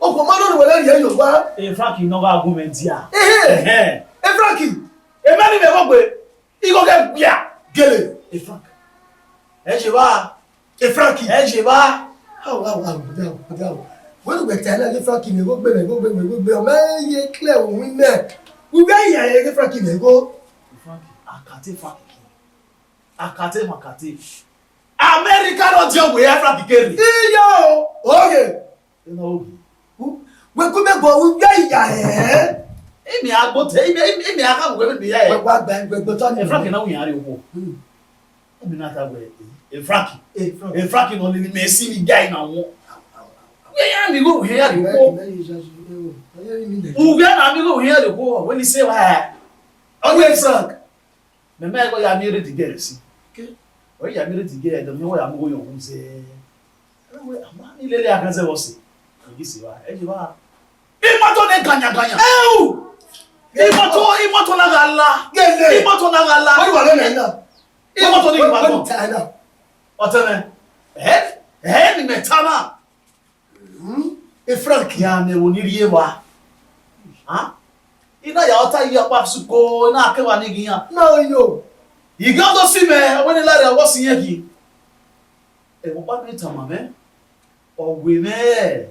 o ko ma lo we le yo wa Frankie no ga gu me dia. Frankie E ma ni me go gbe. I go get bia. gele Frankie. Je wa. Frankie Je wa. How when we tell you Frankie me go gbe o ma ye clear o win me we be ya ye Frankie me go Frankie akate Frankie. Akate makate. America no je we Frankie kere. iyo okay No. we go me go we be ya Emi agbo te emi aka we be ya. we gba gbe to ni Frankie na we are wo. Emi na ta we. Frankie. Frankie no ni me see me guy na wo. We ya mi go here the wo. We na mi go here the wo. When you say why? Okay Frank Me me go ya mi ready get see. Okay. We ya mi ready get the me we am go yo say. Ewe amani lele akanze wose. Igisi wa. Eji wa. Imoto ne ganya. Ewu. Imoto na gala. Gele. Imoto na gala. Wọ́n wà lọ́nà ẹ̀nà. Imoto ni gba. Wọ́n ta ẹ̀nà. Otene. Ni metana. E Frank. Ya me woniri wa. Ha? Ina ya ota yi apa suko na akewa ni giyan. Náà yóò. Ìgbà tó sí mẹ́ ọwọ́ ní láre ọwọ́ sí yẹ́ kí ẹ̀wọ̀n bá ní ìtàmà mẹ́ ọ̀wẹ̀ mẹ́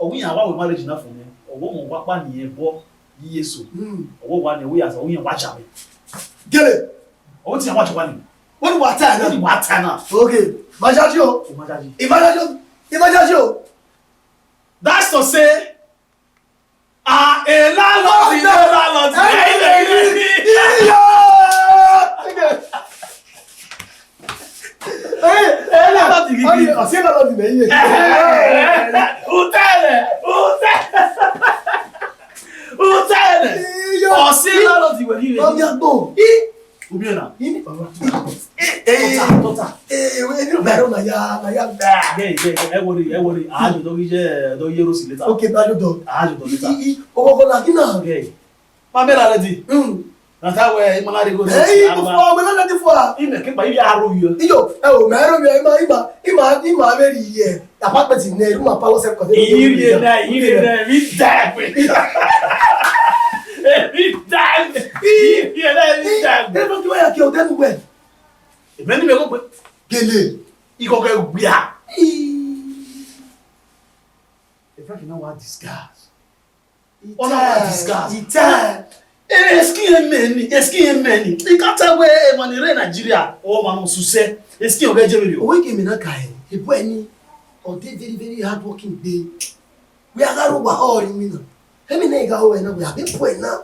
ọ̀wọ́ yàn wáwẹ̀ má lè jìnà fún mẹ́ ọwọ́ mọ̀ wápá nìyẹn bọ́ yíyé so ọwọ́ wà ní ọwọ́ yàtọ̀ ọwọ́ yàn wájà mẹ́ Gẹ́lẹ̀. ọwọ́ tí yàn wájà wà ní Wọ́n ní wà á tà ẹ̀nà. wọ́n ní wà á tà náà Ok. Ìmájájí o. Ìmájájí o. That's to say a landlord is a landlord. Ọ̀sẹ̀ lọ́dọ̀ ti lẹ́yìn. Utele. Ọ̀sẹ̀ lọ́dọ̀ ti wẹ̀ nílẹ̀. Ọ̀bí àgbò. Obi ẹ̀nà. Tọ́ta. Ẹni bẹ̀rẹ̀ na ya bẹ́ẹ̀. Ẹ wọlé àájò tó kí jẹ́ tó yẹ́rọ sí létà. Ok, báyọ̀ dọ̀. Àájò tó létà. Ọkọ̀ náà kí náà. Má bẹ́ẹ̀ lálẹ́ di. Nàtàwẹ̀ ìmọ̀lárí kò sí. Ẹ̀yìn kò fọ́ ọgbẹ́ lọ́dọ̀ ti fọ́ a. Ìmẹ̀ kípa ibi àárò yọ. Iyo, ẹ ò mẹ́rọ mi ìmọ̀ abẹ́rẹ́ yìí ẹ̀ àpapẹ̀tì ní ẹ̀rú máa pàwọ́ sẹ́kọ̀ọ́ tẹ́lẹ̀. Ìyírí náà mi dàgbé. Mi dàgbé. Ìyírí náà mi dàgbé. Ẹ fọ́ kí wọ́n yà kí o dẹ́nu wẹ̀. Ìbẹ́ ní mi kò pé. Gèlè. Ìkọ̀kọ̀ gbìyà. Ìfẹ́ kì náà wà disguise. Ọ̀nà wà disguise. Ìtẹ́. Eski emeni. Ikatawe emanire Nigeria. O manu suse. Eski oge jemiri o. Owó kèmí náà kà ẹ̀ ebú ẹni ọ̀dẹ́ very hard working gbé. Wí agárò wà ọ̀rì mi nà. Ẹ̀mí náà ìgá ọ̀wẹ̀ náà wẹ̀ àbí pọ̀ ẹ̀ náà.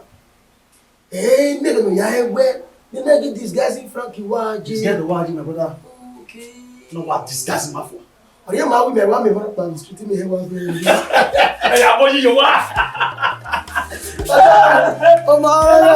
Mẹ́rin nù yà ẹgbẹ́. Ní náà gé disguising Frankie wá jẹ́. Disguise the word, my brother. Okay. No what disguise ma for. Ọ̀rẹ́ máa wí mẹ́wàá mi wọ́n pa ní street mi ẹ̀ wá bẹ́ẹ̀. Ẹ yà bọ́ yíyọ wá. Ọmọ ọ̀rẹ́